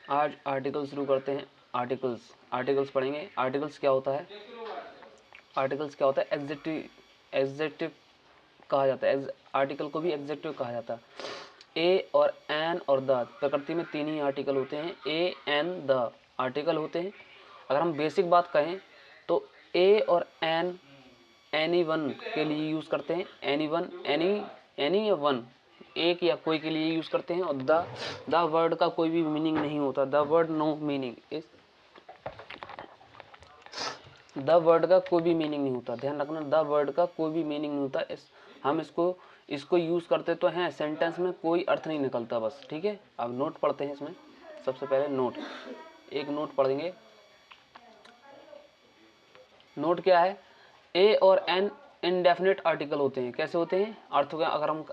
आज आर्टिकल शुरू करते हैं। आर्टिकल्स पढ़ेंगे। आर्टिकल्स क्या होता है? एग्जेक्टिव कहा जाता है। आर्टिकल को भी एग्जेक्टिव कहा जाता है। ए और एन और द, प्रकृति में 3 ही आर्टिकल होते हैं। ए एन द आर्टिकल होते हैं। अगर हम बेसिक बात कहें तो ए और एन एनी वन के लिए यूज़ करते हैं। एनी या वन, एक या कोई के लिए यूज़ करते हैं। और द वर्ड का कोई भी मीनिंग नहीं होता। The word no meaning is, the word का कोई भी मीनिंग नहीं होता। ध्यान रखना, द वर्ड का कोई भी मीनिंग नहीं होता। हम इसको यूज़ करते तो हैं, सेंटेंस में कोई अर्थ नहीं निकलता बस। ठीक है, अब नोट पढ़ते हैं। इसमें सबसे पहले एक नोट पढ़ेंगे। नोट क्या है? ए और एन इनडेफिनेट आर्टिकल होते हैं। कैसे होते हैं? अर्थ का अगर हम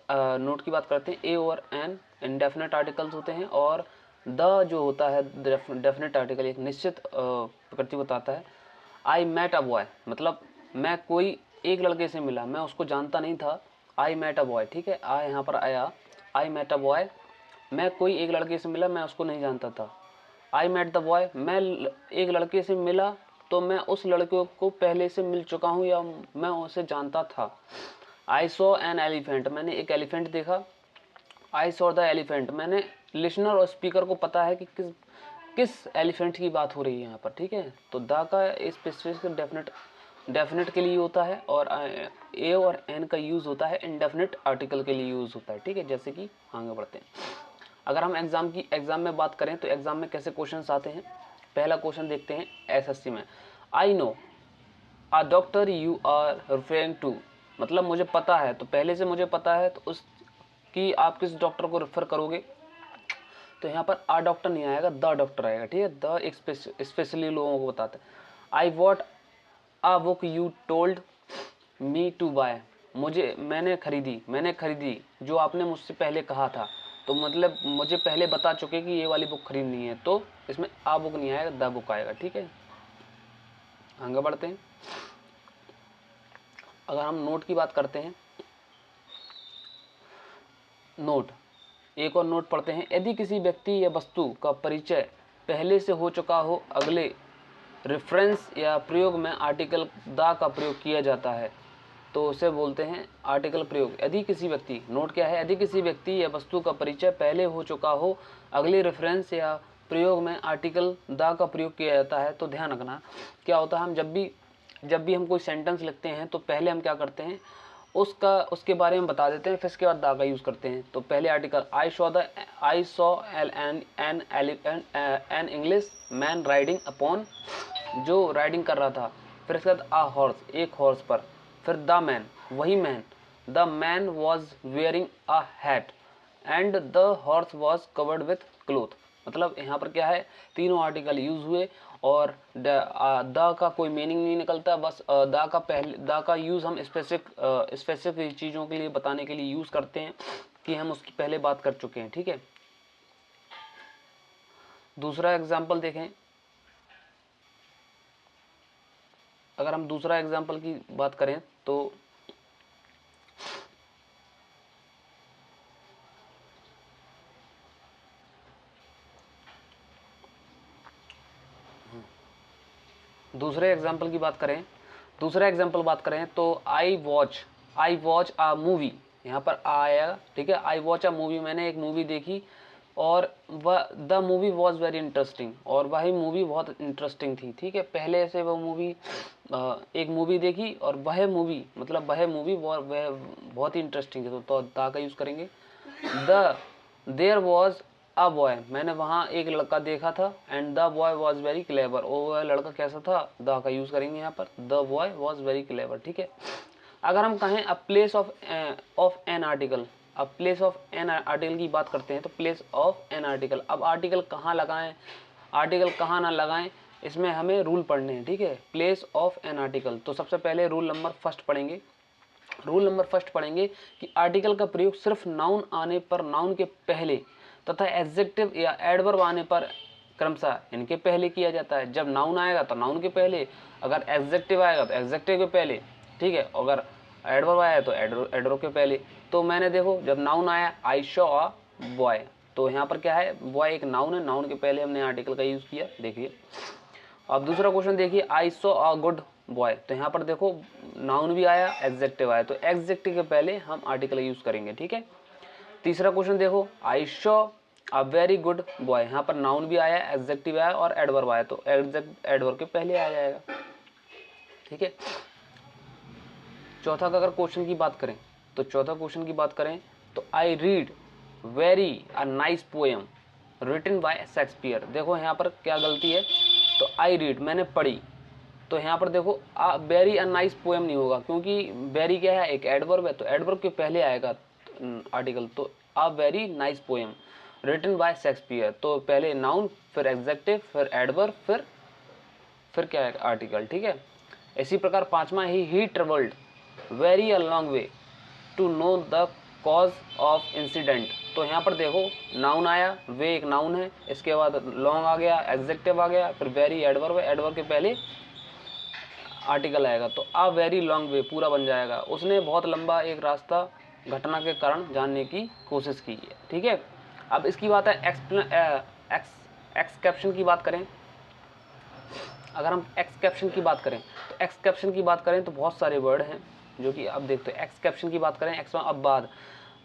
नोट की बात करते हैं, ए और एन इनडेफिनेट आर्टिकल्स होते हैं। और द जो होता है डेफिनेट आर्टिकल, एक निश्चित प्रकृति बताता है। आई मेट अ बॉय, मतलब मैं कोई एक लड़के से मिला, मैं उसको जानता नहीं था। आई मेट अ बॉय, ठीक है, आई यहाँ पर आया। आई मेट अ बॉय, मैं कोई एक लड़के से मिला, मैं उसको नहीं जानता था। आई मेट द बॉय, मैं एक लड़के से मिला तो मैं उस लड़के को पहले से मिल चुका हूँ या मैं उसे जानता था। आई सॉ एन एलिफेंट, मैंने एक एलिफेंट देखा। आई सॉ द एलिफेंट, मैंने लिसनर और स्पीकर को पता है कि किस एलिफेंट की बात हो रही है यहाँ पर। ठीक है, तो द का स्पेसिफिक डेफिनेट के लिए होता है। और ए और एन का यूज़ होता है इनडेफिनेट आर्टिकल के लिए यूज़ होता है। ठीक है, जैसे कि आगे बढ़ते हैं। अगर हम एग्जाम में बात करें तो एग्जाम में कैसे क्वेश्चंस आते हैं। पहला क्वेश्चन देखते हैं एसएससी में। I know a doctor you are referring to, मतलब मुझे पता है, तो पहले से मुझे पता है तो उसकी आप किस डॉक्टर को रेफर करोगे? तो यहाँ पर आ डॉक्टर नहीं आएगा, द डॉक्टर आएगा। ठीक है, द एक स्पेशली लोगों को बताता है। I what a book you told me to buy, मैंने खरीदी जो आपने मुझसे पहले कहा था। तो मतलब मुझे पहले बता चुके कि ये वाली बुक खरीदनी है, तो इसमें आ बुक नहीं आएगा, द बुक आएगा। ठीक है, आगे बढ़ते हैं। अगर हम नोट की बात करते हैं, नोट एक और नोट पढ़ते हैं। यदि किसी व्यक्ति या वस्तु का परिचय पहले से हो चुका हो, अगले रेफरेंस या प्रयोग में आर्टिकल द का प्रयोग किया जाता है तो उसे बोलते हैं आर्टिकल प्रयोग। यदि किसी व्यक्ति, नोट क्या है? यदि किसी व्यक्ति या वस्तु का परिचय पहले हो चुका हो, अगले रेफरेंस या प्रयोग में आर्टिकल द का प्रयोग किया जाता है। तो ध्यान रखना क्या होता है, हम जब भी हम कोई सेंटेंस लिखते हैं तो पहले हम क्या करते हैं, उसके बारे में बता देते हैं, फिर इसके बाद द का यूज़ करते हैं। तो पहले article I saw an English man riding upon, जो राइडिंग कर रहा था। फिर इसके बाद आ हॉर्स, एक हॉर्स पर। फिर द मैन, वही man. The man was wearing a hat and the horse was covered with cloth. मतलब यहाँ पर क्या है, तीनों आर्टिकल यूज हुए और द का कोई मीनिंग नहीं निकलता। बस द का यूज़ हम स्पेसिफिक चीज़ों के लिए बताने के लिए यूज़ करते हैं कि हम उसकी पहले बात कर चुके हैं। ठीक है, दूसरा एग्जाम्पल देखें। अगर हम दूसरा एग्जाम्पल की बात करें तो दूसरा एग्जाम्पल बात करें तो आई वॉच अ मूवी, यहाँ पर आया। ठीक है, आई वॉच अ मूवी, मैंने एक मूवी देखी और the movie was very interesting, और वही मूवी बहुत इंटरेस्टिंग थी। ठीक है, पहले से वो मूवी, एक मूवी देखी और वह मूवी बहुत ही इंटरेस्टिंग थी। तो द का यूज़ करेंगे। देयर वॉज अ बॉय, मैंने वहाँ एक लड़का देखा था। And the boy was very clever, और वह लड़का कैसा था? द का यूज़ करेंगे यहाँ पर, the boy was very clever. ठीक है, अगर हम कहें a place of an article, अब प्लेस ऑफ एन आर्टिकल की बात करते हैं तो प्लेस ऑफ एन आर्टिकल, अब आर्टिकल कहाँ लगाएं, आर्टिकल कहाँ ना लगाएं, इसमें हमें रूल पढ़ने हैं। ठीक है, प्लेस ऑफ एन आर्टिकल, तो सबसे पहले रूल नंबर फर्स्ट पढ़ेंगे कि आर्टिकल का प्रयोग सिर्फ नाउन आने पर नाउन के पहले तथा एडजेक्टिव या एडवर्ब आने पर क्रमशः इनके पहले किया जाता है। जब नाउन आएगा तो नाउन के पहले, अगर एडजेक्टिव आएगा तो एडजेक्टिव के पहले। ठीक है, अगर एडवर्ब आया तो एडवर्ब के पहले। तो मैंने देखो, जब नाउन आया आई सॉ अ बॉय, तो यहाँ पर क्या है, बॉय एक नाउन है, नाउन के पहले हमने आर्टिकल का यूज़ किया। देखिए अब दूसरा क्वेश्चन देखिए, I saw a good boy. तो यहाँ पर देखो नाउन भी आया, एग्जेक्टिव आया, तो एग्जेक्टिव के पहले हम आर्टिकल यूज़ करेंगे, ठीक है। तीसरा क्वेश्चन देखो, I saw a very good boy. यहाँ पर नाउन भी आया, एग्जेक्टिव आया और एडवर्ब आया, तो एडवर्ब के पहले आ जाएगा, ठीक है। चौथा का अगर क्वेश्चन की बात करें, तो चौथा क्वेश्चन की बात करें तो I read very a nice poem written by Shakespeare. देखो यहाँ पर क्या गलती है, तो आई रीड मैंने पढ़ी, तो यहाँ पर देखो वेरी अ नाइस पोएम नहीं होगा, क्योंकि वेरी क्या है, एक एडवर्ब है, तो एडवर्ब के पहले आएगा आर्टिकल। तो a very nice poem written by Shakespeare, तो पहले नाउन, फिर एग्जेक्टिव, फिर एडवर्ब, फिर क्या है, आर्टिकल, ठीक है। इसी प्रकार पांचवा he travelled very a long way to know the cause of incident. तो यहाँ पर देखो नाउन आया, वे एक नाउन है, इसके बाद लॉन्ग आ गया, एग्जेक्टिव आ गया, फिर वेरी एडवर्ब है, एडवर्ब के पहले आर्टिकल आएगा, तो अ वेरी लॉन्ग वे पूरा बन जाएगा। उसने बहुत लंबा एक रास्ता घटना के कारण जानने की कोशिश की है, ठीक है। अब इसकी बात है एक्सकैप्शन की बात करें। अगर हम एक्सकैप्शन की बात करें, तो एक्सकैप्शन की बात करें तो बहुत सारे वर्ड हैं जो कि अब देखते हैं। एक्सकैप्शन की बात करें, एक्स अब्बाद,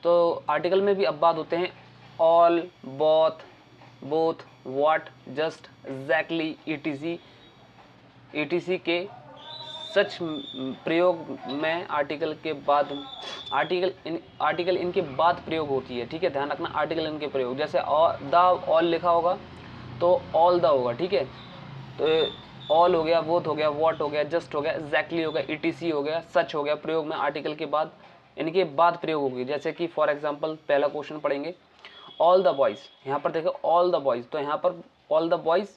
तो आर्टिकल में भी अब्बाद होते हैं, all, both, what, just, exactly, etc के सच प्रयोग में आर्टिकल के बाद आर्टिकल इनके बाद प्रयोग होती है, ठीक है। ध्यान रखना आर्टिकल इनके प्रयोग, जैसे द ऑल लिखा होगा तो ऑल द होगा, ठीक है। तो ऑल हो गया, बोथ हो गया, व्हाट हो गया, जस्ट हो गया, एग्जैक्टली हो गया, ईटीसी हो गया, सच हो गया, प्रयोग में आर्टिकल के बाद इनके बाद प्रयोग होगी। जैसे कि फॉर एग्जांपल पहला क्वेश्चन पढ़ेंगे, ऑल द बॉयज़, यहाँ पर देखो ऑल द बॉयज़, तो यहाँ पर ऑल द बॉयज़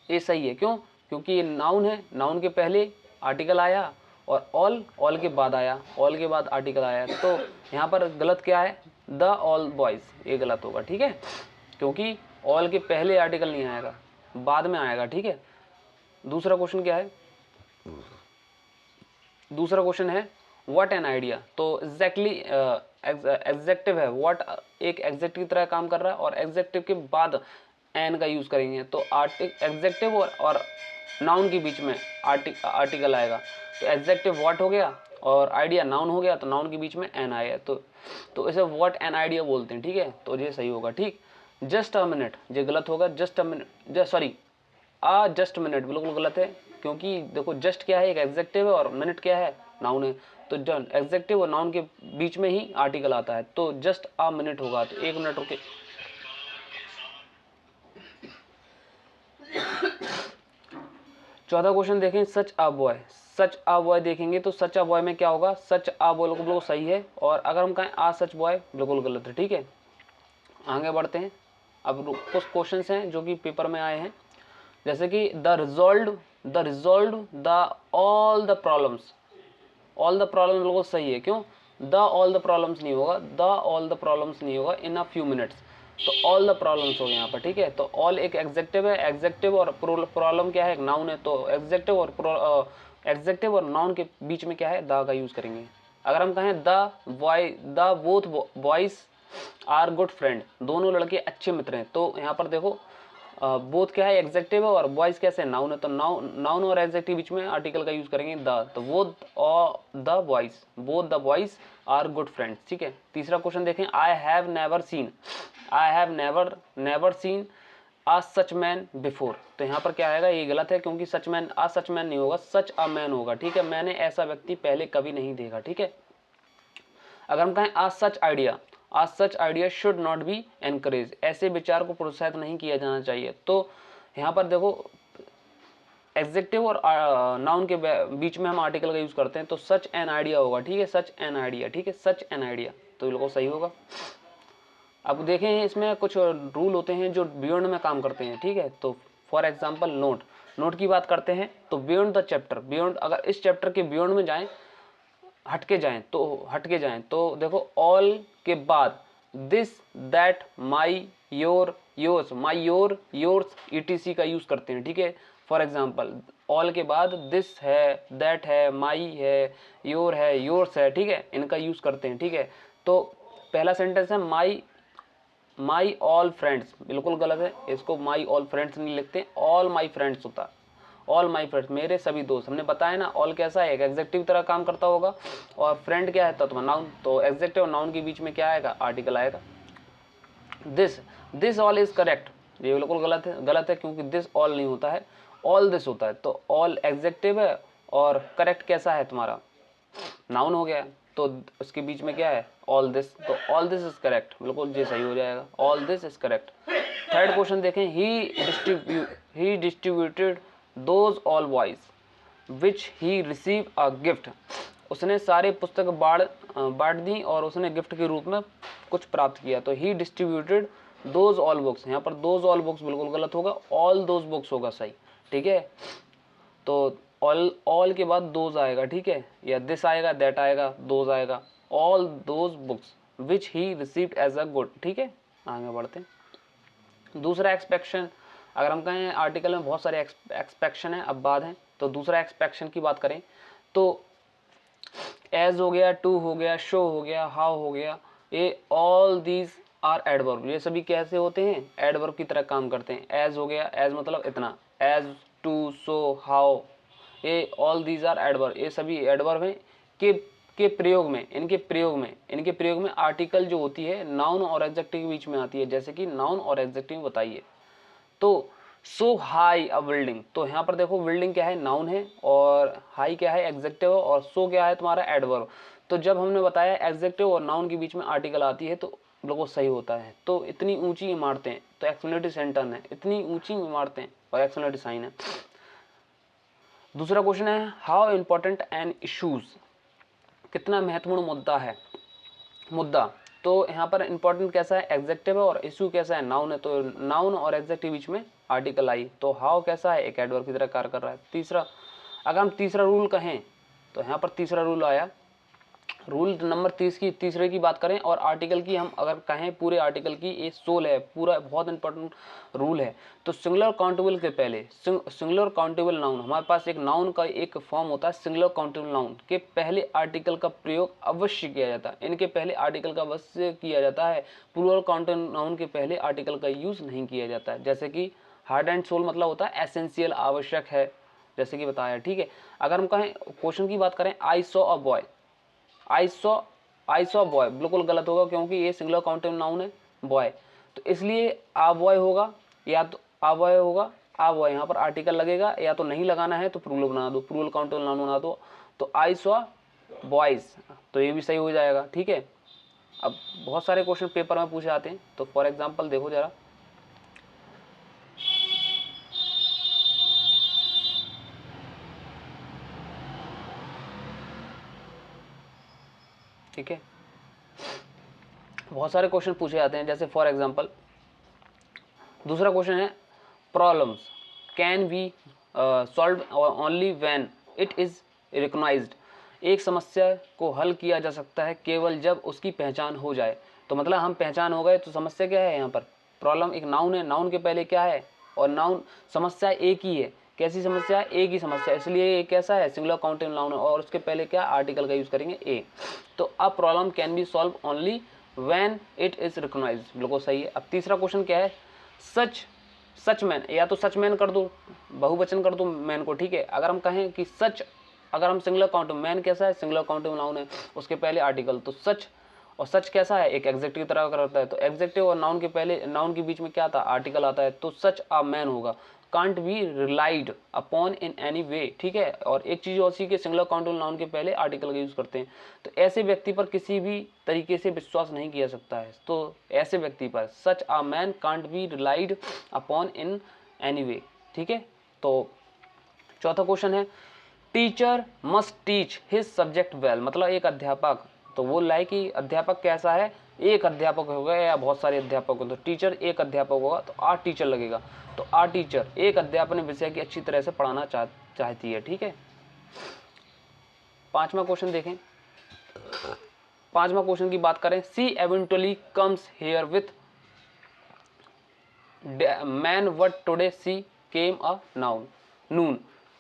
ये सही है, क्यों, क्योंकि ये नाउन है, नाउन के पहले आर्टिकल आया और ऑल के बाद आया, ऑल के बाद आर्टिकल आया, तो यहाँ पर गलत क्या है, द ऑल बॉयज़, ये गलत होगा, ठीक है, क्योंकि ऑल के पहले आर्टिकल नहीं आएगा, बाद में आएगा, ठीक है। दूसरा क्वेश्चन क्या है, दूसरा क्वेश्चन है व्हाट एन आइडिया। तो एग्जैक्टली एग्जेक्टिव है, व्हाट एक एग्जेक्टिव की तरह काम कर रहा है और एग्जेक्टिव के बाद एन का यूज़ करेंगे, तो एग्जेक्टिव और नाउन के बीच में आर्टिकल आएगा, तो एग्जेक्टिव व्हाट हो गया और आइडिया नाउन हो गया, तो नाउन के बीच में एन आएगा, तो इसे व्हाट एन आइडिया बोलते हैं, ठीक है। तो ये सही होगा, ठीक। जस्ट अ मिनट, ये गलत होगा, just a minute, sorry just minute बिल्कुल गलत है, क्योंकि देखो जस्ट क्या है, एक एग्जेक्टिव है और मिनट क्या है, नाउन है, तो एग्जेक्टिव और नाउन के बीच में ही आर्टिकल आता है, तो जस्ट अ मिनट होगा, तो एक मिनट रुके। चौथा क्वेश्चन देखें, सच a boy, such a boy देखेंगे तो सच अ बॉय में क्या होगा, सच अ बॉय बिल्कुल सही है, और अगर हम कहें आ सच बॉय बिल्कुल गलत है, ठीक है। आगे बढ़ते हैं, अब कुछ क्वेश्चंस हैं जो कि पेपर में आए हैं, जैसे कि the resolve the all the problems, all the problem बिल्कुल सही है, क्यों, द ऑल द प्रॉब्लम्स नहीं होगा, द ऑल द प्रॉब्लम्स नहीं होगा, इन अ फ्यू मिनट्स, तो ऑल द प्रॉब्लम्स हो गए यहाँ पर, ठीक है। तो ऑल एक एग्जेक्टिव है, एग्जेक्टिव और प्रॉब्लम क्या है, एक नाउन है, तो एग्जेक्टिव और नाउन के बीच में क्या है, द का यूज करेंगे। अगर हम कहें the both boys are good friend, दोनों लड़के अच्छे मित्र हैं, तो यहाँ पर देखो बोथ क्या है, एग्जेक्टिव है, और बॉयज कैसे नाउन है, तो नाउन और एग्जेक्टिव बीच में आर्टिकल का यूज करेंगे द, तो both the boys are good friends, ठीक है। तीसरा क्वेश्चन देखें, I have never seen a such man before, तो यहाँ पर क्या आएगा, ये गलत है, क्योंकि सच मैन नहीं होगा, सच अ मैन होगा, ठीक है। मैंने ऐसा व्यक्ति पहले कभी नहीं देखा, ठीक है। अगर हम कहें आज such idea should not be encourage, ऐसे विचार को प्रोत्साहित नहीं किया जाना चाहिए, तो यहाँ पर देखो एग्जेक्टिव और नाउन के बीच में हम आर्टिकल का यूज करते हैं, तो सच एन आइडिया होगा, ठीक है, सच एन आइडिया, ठीक है, सच एन आइडिया, तो बिल्कुल सही होगा। अब देखें इसमें कुछ रूल होते हैं जो बियॉन्ड में काम करते हैं, ठीक है। तो फॉर एग्जांपल नोट की बात करते हैं, तो बियॉन्ड द चैप्टर, बियॉन्ड अगर इस चैप्टर के बियॉन्ड में जाएं, हटके जाएं तो देखो ऑल के बाद this that my yours etc का यूज करते हैं, ठीक है। फॉर एग्जांपल ऑल के बाद दिस है, दैट है, माई है, योर है, योर्स है, ठीक है, इनका यूज करते हैं, ठीक है। तो पहला सेंटेंस है माई ऑल फ्रेंड्स, बिल्कुल गलत है, इसको माई ऑल फ्रेंड्स नहीं लिखते, ऑल माई फ्रेंड्स होता है, ऑल माई फ्रेंड्स, मेरे सभी दोस्त। हमने बताया ना ऑल कैसा है, एक एग्जेक्टिव तरह काम करता होगा, और फ्रेंड क्या है तत्व, नाउन, तो एग्जेक्टिव और नाउन के बीच में क्या आएगा, आर्टिकल आएगा। दिस ऑल इज करेक्ट, ये बिल्कुल गलत है क्योंकि दिस ऑल नहीं होता है, ऑल दिस होता है। तो ऑल एग्जेक्टिव है और करेक्ट कैसा है तुम्हारा, नाउन हो गया, तो उसके बीच में क्या है, ऑल दिस, तो ऑल दिस इज करेक्ट, बिल्कुल ये सही हो जाएगा, all this is correct. Third question देखें, he distributed those all boys which he receive a gift, उसने सारे पुस्तक बांट दी और उसने गिफ्ट के रूप में कुछ प्राप्त किया। तो ही डिस्ट्रीब्यूटेड दोज ऑल बुक्स, यहाँ पर दोज ऑल बुक्स बिल्कुल गलत होगा, ऑल दोज बुक्स होगा सही, ठीक है। तो ऑल के बाद दोज आएगा, ठीक है, या दिस आएगा, दैट आएगा, दोज आएगा, all those books which he received as a good, ठीक है। आगे बढ़ते हैं। दूसरा एक्सपेक्शन, अगर हम कहें आर्टिकल में बहुत सारे एक्सपेक्शन है, अब बाद हैं, तो दूसरा एक्सपेक्शन की बात करें तो एज हो गया, टू हो गया, शो हो गया, हाउ हो गया, ये ऑल दीज आर एडवर्ब, ये सभी कैसे होते हैं, एडवर्ब की तरह काम करते हैं। एज हो गया, एज मतलब इतना, एज, टू, सो, हाउ, ये ऑल दीज आर एडवर्ब, ये सभी एडवर्ब हैं के प्रयोग में, इनके प्रयोग में आर्टिकल जो होती है नाउन और एडजेक्टिव के बीच में आती है, जैसे कि नाउन और एडजेक्टिव बताइए। तो सो हाई अ बिल्डिंग, तो यहाँ पर देखो बिल्डिंग क्या है, नाउन है, और हाई क्या है, एग्जेक्टिव है, और सो क्या है तुम्हारा एडवर्ब। तो जब हमने बताया एग्जेक्टिव और नाउन के बीच में आर्टिकल आती है तो बिल्कुल सही होता है। तो इतनी ऊंची इमारतें, तो एक्सक्लेमेटरी सेंटेंस है, इतनी ऊंची इमारतें, और एक्सक्लेमेटरी साइन है। दूसरा क्वेश्चन है, हाउ इम्पोर्टेंट एन इशूज, कितना महत्वपूर्ण मुद्दा। तो यहाँ पर इंपॉर्टेंट कैसा है, एग्जेक्टिव है, और इशू कैसा है, नाउन है, तो नाउन और एग्जेक्टिव बीच में आर्टिकल आई, तो हाउ कैसा है, एक एडवर्ब की तरह कार्य कर रहा है। तीसरा, अगर हम तीसरा रूल कहें तो यहाँ पर तीसरा रूल आया, रूल नंबर 30 की तीसरे की बात करें, और आर्टिकल की हम अगर कहें पूरे आर्टिकल की, ये सोल है, पूरा बहुत इंपॉर्टेंट रूल है। तो सिंगुलर काउंटेबल के पहले, सिंगुलर काउंटेबल नाउन, हमारे पास एक नाउन का एक फॉर्म होता है सिंगुलर काउंटेबल नाउन के पहले आर्टिकल का प्रयोग अवश्य किया जाता है, इनके पहले आर्टिकल का अवश्य किया जाता है। प्लूरल काउंटेबल नाउन के पहले आर्टिकल का यूज नहीं किया जाता है, जैसे कि हार्ट एंड सोल मतलब होता है एसेंशियल, आवश्यक है, जैसे कि बताया, ठीक है। अगर हम कहें क्वेश्चन की बात करें, I saw a boy, I saw boy बिल्कुल गलत होगा क्योंकि ये सिंगुलर काउंटेबल नाउन है बॉय, तो इसलिए आ बॉय होगा, या तो आ बॉय होगा, आ बॉय, यहाँ पर आर्टिकल लगेगा, या तो नहीं लगाना है तो प्लूरल बना दो, प्लूरल काउंटेबल नाउन बना दो, तो आई सॉ बॉयज, तो ये भी सही हो जाएगा, ठीक है। अब बहुत सारे क्वेश्चन पेपर में पूछे जाते हैं, तो फॉर एग्जाम्पल देखो जरा, ठीक है, बहुत सारे क्वेश्चन पूछे जाते हैं, जैसे फॉर एग्जांपल दूसरा क्वेश्चन है, problems can be solve only when it is recognised, एक समस्या को हल किया जा सकता है केवल जब उसकी पहचान हो जाए। तो मतलब हम पहचान हो गए, तो समस्या क्या है, यहाँ पर प्रॉब्लम एक नाउन है, नाउन के पहले क्या है, और नाउन, समस्या एक ही है, कैसी समस्या, एक ही समस्या, इसलिए ये कैसा है, सिंगुलर काउंटेबल नाउन है, और उसके पहले क्या आर्टिकल का यूज करेंगे, ए। तो अब problem can be solve only when it is recognised, बिल्कुल सही है। अब तीसरा क्वेश्चन क्या है, सच मैन, या तो सच मैन कर दो, बहुवचन कर दो मैन को, ठीक है। अगर हम कहें कि सच, अगर हम सिंगुलर काउंटेबल, मैन कैसा है, सिंगुलर काउंटेबल नाउन है, उसके पहले आर्टिकल, तो सच, और सच कैसा है, एक एग्जेक्टिव की तरह करता है, तो एग्जेक्टिव और नाउन के पहले, नाउन के बीच में क्या आता है, आर्टिकल आता है, तो सच अ मैन होगा। Can't be relied upon in any way, ठीक है। और एक चीज और सी के सिंगुलर काउंटेबल नाउन के पहले आर्टिकल का यूज करते हैं, तो ऐसे व्यक्ति पर किसी भी तरीके से विश्वास नहीं किया सकता है, तो ऐसे व्यक्ति पर such a man can't be relied upon in any way, ठीक है। तो चौथा क्वेश्चन है, teacher must teach his subject well, मतलब एक अध्यापक, तो वो लाए कि अध्यापक कैसा है, एक अध्यापक होगा या बहुत सारे अध्यापक होंगे, तो टीचर एक अध्यापक होगा, तो आर टीचर लगेगा, तो आर टीचर एक अध्यापन विषय की अच्छी तरह से पढ़ाना चाहती है, ठीक है। पांचवा क्वेश्चन देखें, पांचवा क्वेश्चन की बात करें, she eventually comes here with man what today she came a noun, noon,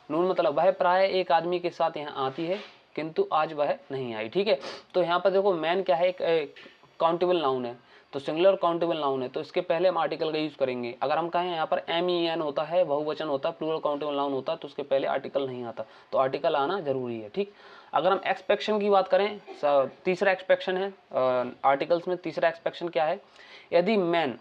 noon मतलब वह प्राय एक आदमी के साथ यहाँ आती है किंतु आज वह नहीं आई, ठीक है। तो यहाँ पर देखो मैन क्या है, एक काउंटेबल नाउन है, तो सिंगुलर काउंटेबल नाउन है तो इसके पहले हम आर्टिकल का यूज करेंगे। अगर हम कहें यहाँ पर MEN होता है, बहुवचन होता है, प्लूरल काउंटेबल नाउन होता है, तो उसके पहले आर्टिकल नहीं आता, तो आर्टिकल आना जरूरी है। ठीक, अगर हम एक्सपेक्शन की बात करें, तीसरा एक्सपेक्शन है आर्टिकल्स में, तीसरा एक्सपेक्शन क्या है, यदि मैन,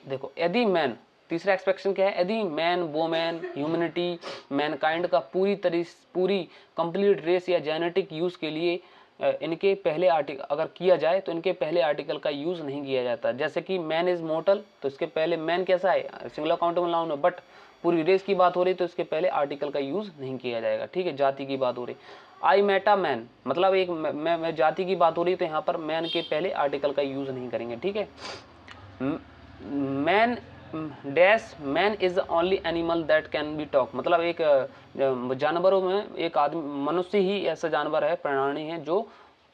देखो यदि मैन, तीसरा एक्सपेक्शन क्या है, यदि मैन, वोमैन, ह्यूमैनिटी, मैनकाइंड का पूरी कंप्लीट रेस या जेनेटिक यूज के लिए इनके पहले आर्टिकल अगर किया जाए तो इनके पहले आर्टिकल का यूज नहीं किया जाता। जैसे कि मैन इज मोर्टल, तो इसके पहले मैन कैसा है, सिंगुलर काउंटेबल नाउन है, बट पूरी रेस की बात हो रही तो इसके पहले आर्टिकल का यूज नहीं किया जाएगा। ठीक है, जाति की बात हो रही, आई मेटा मैन, मतलब एक मैं जाति की बात हो रही तो यहाँ पर मैन के पहले आर्टिकल का यूज नहीं करेंगे। ठीक है, man dash man is the only animal that can be talk, मतलब एक जानवरों में एक आदमी, मनुष्य ही ऐसा जानवर है, प्राणी है जो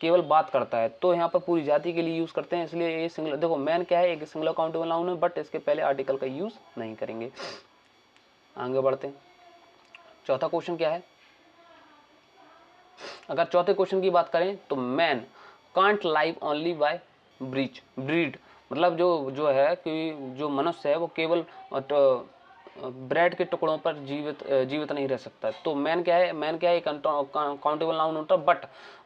केवल बात करता है। तो यहाँ पर पूरी जाति के लिए यूज करते हैं, इसलिए ये सिंगुलर, देखो मैन क्या है, एक सिंगुलर काउंटेबल नाउन है, बट इसके पहले आर्टिकल का यूज नहीं करेंगे। आगे बढ़ते हैं, चौथा क्वेश्चन क्या है, अगर चौथे क्वेश्चन की बात करें तो man can't live only by breed, मतलब जो है कि जो मनुष्य है वो केवल ब्रेड के टुकड़ों पर जीवित नहीं रह सकता। तो मैन क्या है, मैन क्या है, काउंटेबल नाउन होता है,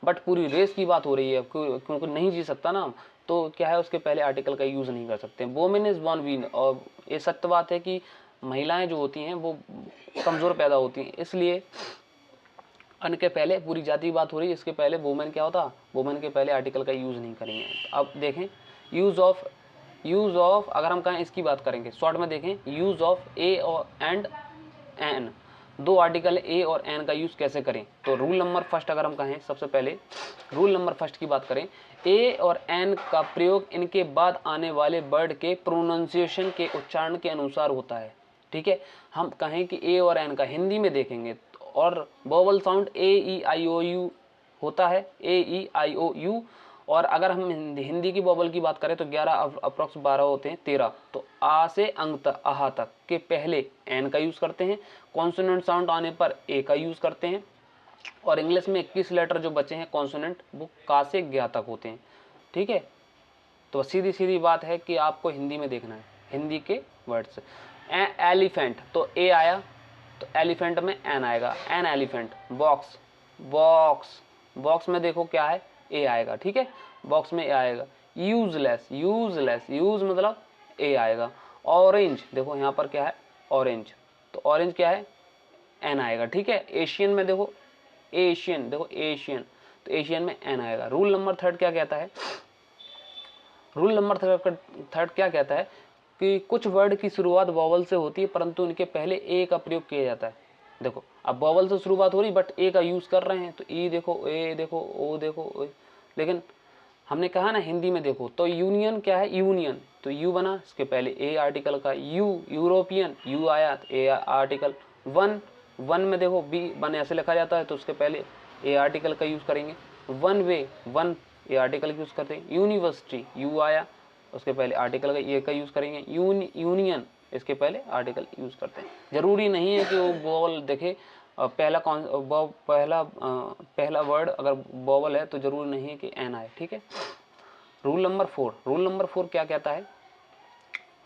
बट पूरी रेस की बात हो रही है, क्योंकि नहीं जी सकता ना, तो क्या है, उसके पहले आर्टिकल का यूज नहीं कर सकते। वोमेन इज बॉर्न वीक, और ये सत्य बात है कि महिलाएं जो होती हैं वो कमजोर पैदा होती हैं, इसलिए उनके पहले पूरी जाति की बात हो रही है, इसके पहले वोमेन क्या होता, वोमेन के पहले आर्टिकल का यूज नहीं करेंगे। अब देखें यूज ऑफ अगर हम कहें इसकी बात करेंगे शॉर्ट में देखें, यूज ऑफ ए और एंड एन, दो आर्टिकल ए और एन का यूज कैसे करें। तो रूल नंबर फर्स्ट अगर हम कहें, सबसे पहले रूल नंबर फर्स्ट की बात करें, ए और एन का प्रयोग इनके बाद आने वाले वर्ड के प्रोनाउंसिएशन के उच्चारण के अनुसार होता है। ठीक है, हम कहें कि ए और एन का हिंदी में देखेंगे और वोवल साउंड AEIOU होता है, AEIOU, और अगर हम हिंदी की वोवल की बात करें तो 11 अप्रॉक्स 12 होते हैं, 13। तो आ से अंग तक, आहा तक के पहले एन का यूज करते हैं, कॉन्सोनेंट साउंड आने पर ए का यूज करते हैं, और इंग्लिश में 21 लेटर जो बचे हैं कॉन्सोनेंट वो का से ज्ञा तक होते हैं। ठीक है, तो सीधी सीधी बात है कि आपको हिंदी में देखना है, हिंदी के वर्ड्स। एलिफेंट तो ए आया, तो एलिफेंट में एन आएगा, एन एलिफेंट। बॉक्स में देखो क्या है, ए आएगा। ठीक है, बॉक्स में ए आएगा। यूजलेस यूज मतलब ए आएगा। ऑरेंज देखो यहाँ पर क्या है, ऑरेंज, तो ऑरेंज क्या है, एन आएगा। ठीक है, एशियन में देखो, एशियन, तो एशियन में एन आएगा। रूल नंबर थर्ड क्या कहता है, रूल नंबर थर्ड क्या कहता है कि कुछ वर्ड की शुरुआत वॉवल से होती है परंतु इनके पहले ए का प्रयोग किया जाता है। देखो अब वॉवल से शुरुआत हो रही बट ए का यूज कर रहे हैं, तो ई देखो, ए देखो, ओ देखो, ओ, लेकिन हमने कहा ना हिंदी में देखो, तो यूनियन क्या है, यूनियन, तो यू बना, इसके पहले ए आर्टिकल का, यूरोपियन, यू आया, तो ए आर्टिकल। वन में देखो बी वन ऐसे लिखा जाता है तो उसके पहले ए आर्टिकल का यूज करेंगे। वन वे, वन ए आर्टिकल यूज करते हैं। यूनिवर्सिटी, यू आया, उसके पहले आर्टिकल का ए का यूज करेंगे। यूनियन, इसके पहले आर्टिकल यूज करते हैं। जरूरी नहीं है कि वो वोवल देखे, पहला वर्ड अगर वोवल है तो जरूरी नहीं है कि एन आए। ठीक है, रूल नंबर फोर क्या कहता है,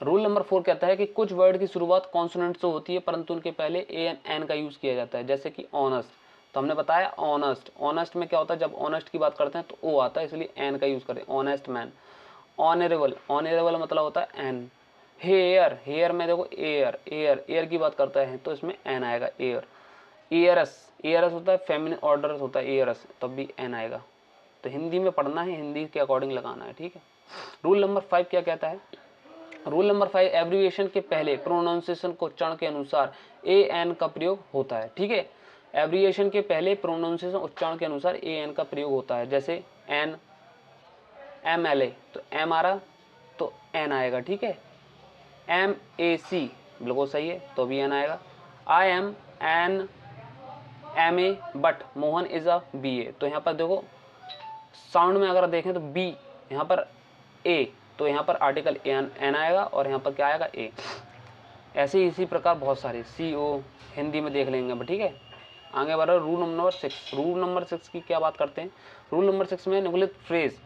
रूल नंबर 4 कहता है कि कुछ वर्ड की शुरुआत कॉन्सोनेंट से होती है परंतु उनके पहले ए एन का यूज किया जाता है। जैसे कि ऑनेस्ट, तो हमने बताया ऑनेस्ट में क्या होता है, जब ऑनेस्ट की बात करते हैं तो ओ आता है, इसलिए एन का यूज करते हैं, ऑनेस्ट मैन। ऑनरेबल मतलब होता है एन। हेयर में देखो एयर की बात करता है तो इसमें एन आएगा, एयर। एयरस होता है फेमिनिन ऑर्डर होता है एयरस, तब भी एन आएगा। तो हिंदी में पढ़ना है, हिंदी के अकॉर्डिंग लगाना है। ठीक है, रूल नंबर 5 क्या कहता है, रूल नंबर 5 एब्रिविएशन के पहले प्रोनाउंसिएशन को उच्चारण के अनुसार ए एन का प्रयोग होता है। ठीक है, एब्रिविएशन के पहले प्रोनाउंसिएशन उच्चारण के अनुसार ए एन का प्रयोग होता है। जैसे एन, MLA, तो एम आ रहा तो एन आएगा। ठीक है, MAC बिल्कुल सही है तो भी एन आएगा। I am an MA but Mohan is a BA, तो यहाँ पर देखो साउंड में अगर देखें तो बी, यहाँ पर ए, तो यहाँ पर आर्टिकल एन आएगा और यहाँ पर क्या आएगा, ए। ऐसे इसी प्रकार बहुत सारे CO हिंदी में देख लेंगे। ठीक है, आगे बढ़ो। रूल नंबर 6 की क्या बात करते हैं। रूल नंबर 6 में निम्नलिखित फ्रेज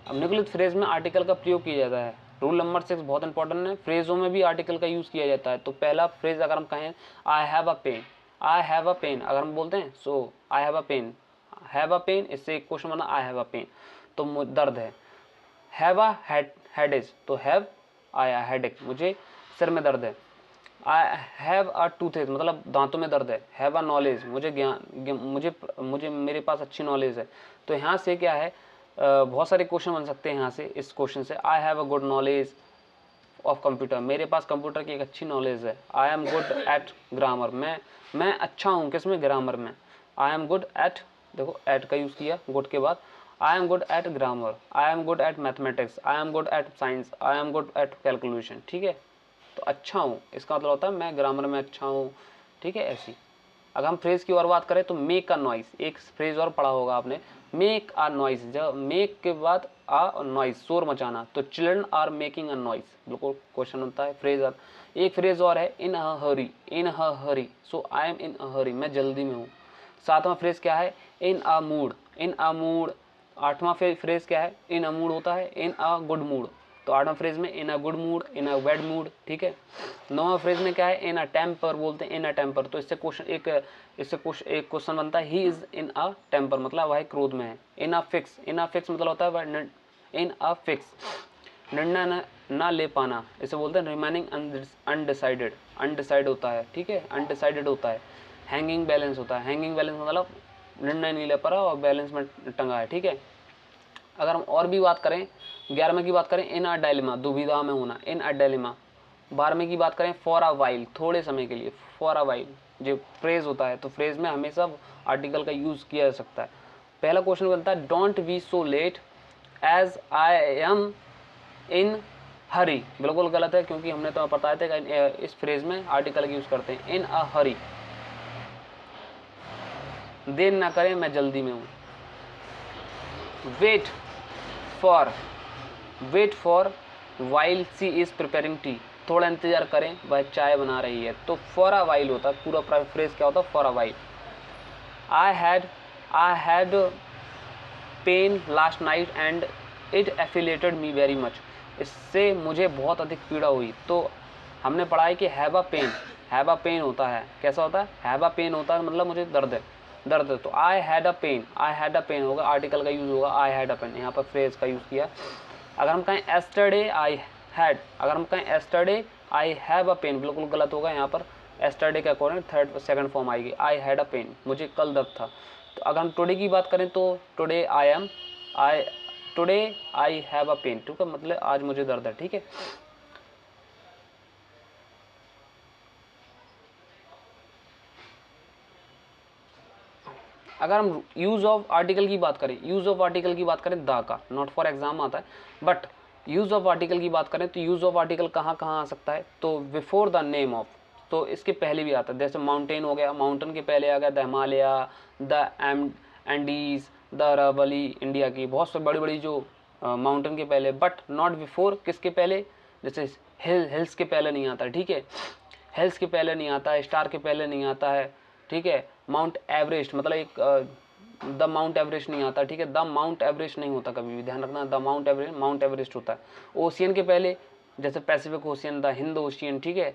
अब निम्नलिखित फ्रेज में आर्टिकल का प्रयोग किया जाता है। रूल नंबर 6 बहुत इंपॉर्टेंट है, फ्रेजों में भी आर्टिकल का यूज़ किया जाता है। तो पहला फ्रेज अगर हम कहें I have a pain, I have a pain अगर हम बोलते हैं सो आई हैव अ पेन, इससे एक क्वेश्चन बना आई हैव अ पेन, तो दर्द है। हैव अ हेडेज, तो हैव आया हेडेक, मुझे सिर में दर्द है। आई हैव अ टूथेज मतलब दांतों में दर्द है। हैव अ नॉलेज, मुझे मुझे मेरे पास अच्छी नॉलेज है। तो यहाँ से क्या है, बहुत सारे क्वेश्चन बन सकते हैं यहाँ से। इस क्वेश्चन से आई have a good knowledge of computer, मेरे पास कंप्यूटर की एक अच्छी नॉलेज है। I am good at grammar, मैं अच्छा हूँ किसमें, ग्रामर में। आई एम गुड एट, देखो एट का यूज़ किया गुड के बाद। I am good at grammar, I am good at mathematics, I am good at science, I am good at calculation. ठीक है, तो अच्छा हूँ इसका मतलब होता है मैं ग्रामर में अच्छा हूँ। ठीक है, ऐसी। अगर हम फ्रेज की और बात करें तो मेक अ नॉइस, एक फ्रेज और पढ़ा होगा आपने, मेक अ नॉइस, जब मेक के बाद अ नॉइस, शोर मचाना, तो children are making a noise, बिल्कुल क्वेश्चन होता है फ्रेज। एक फ्रेज और है इन अ हरी, इन अ हरी, सो आई एम इन अ हरी, मैं जल्दी में हूँ। सातवां फ्रेज क्या है, इन अ मूड, इन अ मूड। आठवां फ्रेज क्या है, इन अ मूड होता है इन अ गुड मूड, तो आठवां फ्रेज में in a good mood, in a bad mood. ठीक है, नौवां फ्रेज में क्या है, इन अ टेम्पर बोलते हैं, इन अ टेम्पर, तो इससे एक क्वेश्चन बनता है he is in a temper, मतलब वह क्रोध में है। इन a fix, in a fix मतलब होता है इन अ फिक्स, निर्णय ना ले पाना, इसे बोलते हैं रिमेनिंग अनडिसाइडेड, अनडिसाइड होता है। ठीक है, अनडिसाइडेड होता है। हैंगिंग बैलेंस होता है, हैंगिंग बैलेंस मतलब निर्णय नहीं ले पा रहा और बैलेंस में टंगा है। ठीक है, अगर हम और भी बात करें, 11वें की बात करें इन अ डायलेमा, दुविधा में होना, इन अ डायलेमा। 12वें की बात करें फॉर अ वाइल, थोड़े समय के लिए, फॉर अ वाइल जो फ्रेज होता है, तो फ्रेज में हमेशा आर्टिकल का यूज़ किया जा सकता है। पहला क्वेश्चन बनता है don't be so late as I am in hurry, बिल्कुल गलत है, क्योंकि हमने तो बताया था कि इस फ्रेज में आर्टिकल का यूज़ करते हैं इन अ हरी, देर ना करें मैं जल्दी में हूँ। Wait for while she is preparing tea, थोड़ा इंतजार करें वह चाय बना रही है, तो फॉर अ वाइल होता है, पूरा फ्रेज क्या होता है, for a while. I had pain last night and it afflicted me very much, इससे मुझे बहुत अधिक पीड़ा हुई। तो हमने पढ़ा है कि हैव अ पेन होता है, कैसा होता है, हैव अ पेन होता है मतलब मुझे दर्द है, तो आई हैड अ पेन होगा, आर्टिकल का यूज़ होगा आई हैड अ पेन, यहाँ पर फ्रेज का यूज़ किया। अगर हम कहें yesterday I have a pain, बिल्कुल गलत होगा, यहाँ पर एस्टरडे के अकॉर्डिंग सेकंड फॉर्म आएगी, आई हैड अ पेन, मुझे कल दर्द था। तो अगर हम टुडे की बात करें तो today I have a pain, ठीक है, मतलब आज मुझे दर्द है। ठीक है, अगर हम यूज़ ऑफ आर्टिकल की बात करें, द का नॉट फॉर एग्जाम आता है, बट यूज़ ऑफ आर्टिकल की बात करें तो यूज़ ऑफ आर्टिकल कहाँ कहाँ आ सकता है, तो बिफोर द नेम ऑफ, तो इसके पहले भी आता है, जैसे माउंटेन हो गया, माउंटेन के पहले आ गया the Himalaya, the Andes, the Aravalli, India की बहुत से बड़ी बड़ी जो माउंटेन के पहले, बट नॉट बिफोर, किसके पहले, जैसे हिल्स के पहले नहीं आता है। ठीक है, हिल्स के पहले नहीं आता है, स्टार के पहले नहीं आता है। ठीक है, माउंट एवरेस्ट मतलब एक द माउंट एवरेस्ट नहीं आता। ठीक है, द माउंट एवरेस्ट नहीं होता, कभी भी ध्यान रखना, द माउंट एवरेस्ट होता है। ओशियन के पहले, जैसे Pacific ocean, the Hind ocean. ठीक है,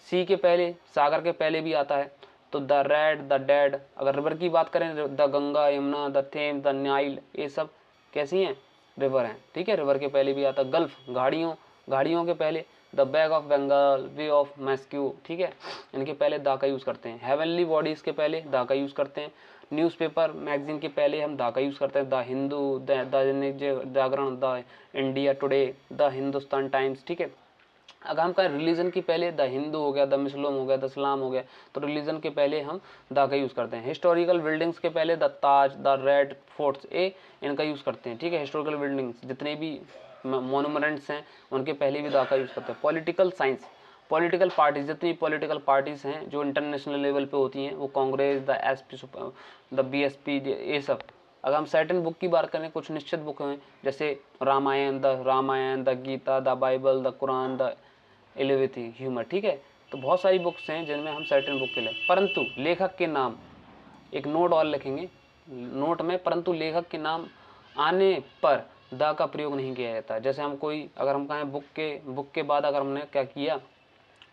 सी के पहले, सागर के पहले भी आता है, तो द रेड, द डेड। अगर रिवर की बात करें, the Ganga, Yamuna, the Thames, the Nile, ये सब कैसी हैं, रिवर हैं। ठीक है, रिवर के पहले भी आता है। गल्फ, गाड़ियों के पहले, the bay of Bengal, bay of Mexico. ठीक है, इनके पहले दा का यूज़ करते हैं। हेवनली बॉडीज़ के पहले दा का यूज़ करते हैं। न्यूज़पेपर मैगजीन के पहले हम दा का यूज़ करते हैं, the Hindu, the Dainik Jagran, the India Today, the Hindustan Times. ठीक है, अगर हम कहें रिलीजन की पहले, द हिंदू हो गया, द मुस्लिम हो गया, द इस्लाम हो गया, तो रिलीजन के पहले हम द का यूज़ करते हैं। हिस्टोरिकल बिल्डिंग्स के पहले the Taj, the red forts, इनका यूज़ करते हैं। ठीक है, हिस्टोरिकल बिल्डिंग्स जितने भी मोनूमेंट्स हैं उनके पहले भी द का यूज़ करते हैं। पॉलिटिकल साइंस, पॉलिटिकल पार्टीज, जितनी पॉलिटिकल पार्टीज़ हैं जो इंटरनेशनल लेवल पे होती हैं, वो Congress, the SP, the BSP, ये सब। अगर हम सर्टेन बुक की बात करें, कुछ निश्चित बुक हैं, जैसे Ramayana, the Gita, the Bible, the Quran, the एलिवेथी ह्यूमर। ठीक है, तो बहुत सारी बुक्स हैं जिनमें हम सर्टेन बुक के लिए, परंतु लेखक के नाम, एक नोट और लिखेंगे नोट में, परंतु लेखक के नाम आने पर द का प्रयोग नहीं किया जाता। जैसे हम कोई अगर हम कहें बुक के बाद अगर हमने क्या किया,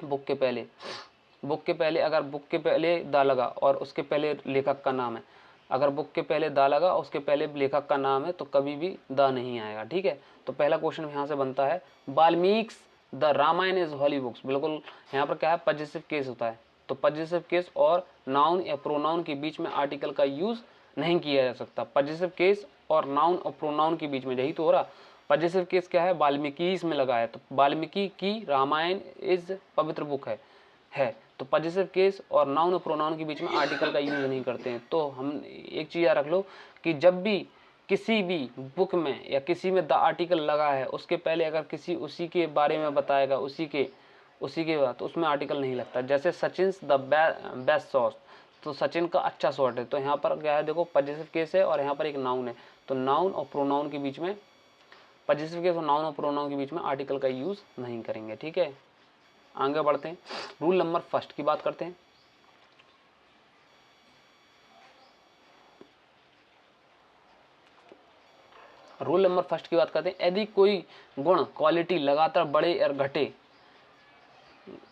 बुक के पहले अगर बुक के पहले द लगा और उसके पहले लेखक का नाम है, अगर बुक के पहले द लगा और उसके पहले लेखक का नाम है तो कभी भी द नहीं आएगा। ठीक है, तो पहला क्वेश्चन यहाँ से बनता है Valmiki the Ramayana is holy books. बिल्कुल यहाँ पर क्या है, पजेसिव केस होता है, तो पजेसिव केस और नाउन या प्रोनाउन के बीच में आर्टिकल का यूज नहीं किया जा सकता। पजेसिव केस और नाउन और प्रोनाउन के बीच में यही तो हो रहा। पजेसिव केस क्या है, वाल्मीकि इसमें लगा है, तो वाल्मीकि की रामायण इज पवित्र बुक है तो पजेसिव केस और नाउन और प्रोनाउन के बीच में आर्टिकल का यूज नहीं करते हैं। तो हम एक चीज़ याद रख लो कि जब भी किसी भी बुक में या किसी में द आर्टिकल लगा है, उसके पहले अगर किसी उसी के बारे में बताएगा, उसी के बाद, तो उसमें आर्टिकल नहीं लगता। जैसे सचिन द बेस्ट सॉस, तो सचिन का अच्छा शॉट है, तो यहाँ पर क्या है, देखो पजेसिव केस है और यहाँ पर एक नाउन है, तो नाउन और प्रोनाउन के बीच में, पजेसिव केस और नाउन और प्रोनाउन के बीच में आर्टिकल का यूज नहीं करेंगे। ठीक है, आगे बढ़ते हैं, रूल नंबर फर्स्ट की बात करते हैं। रूल नंबर फर्स्ट की बात करते हैं, यदि कोई गुण क्वालिटी लगातार बढ़े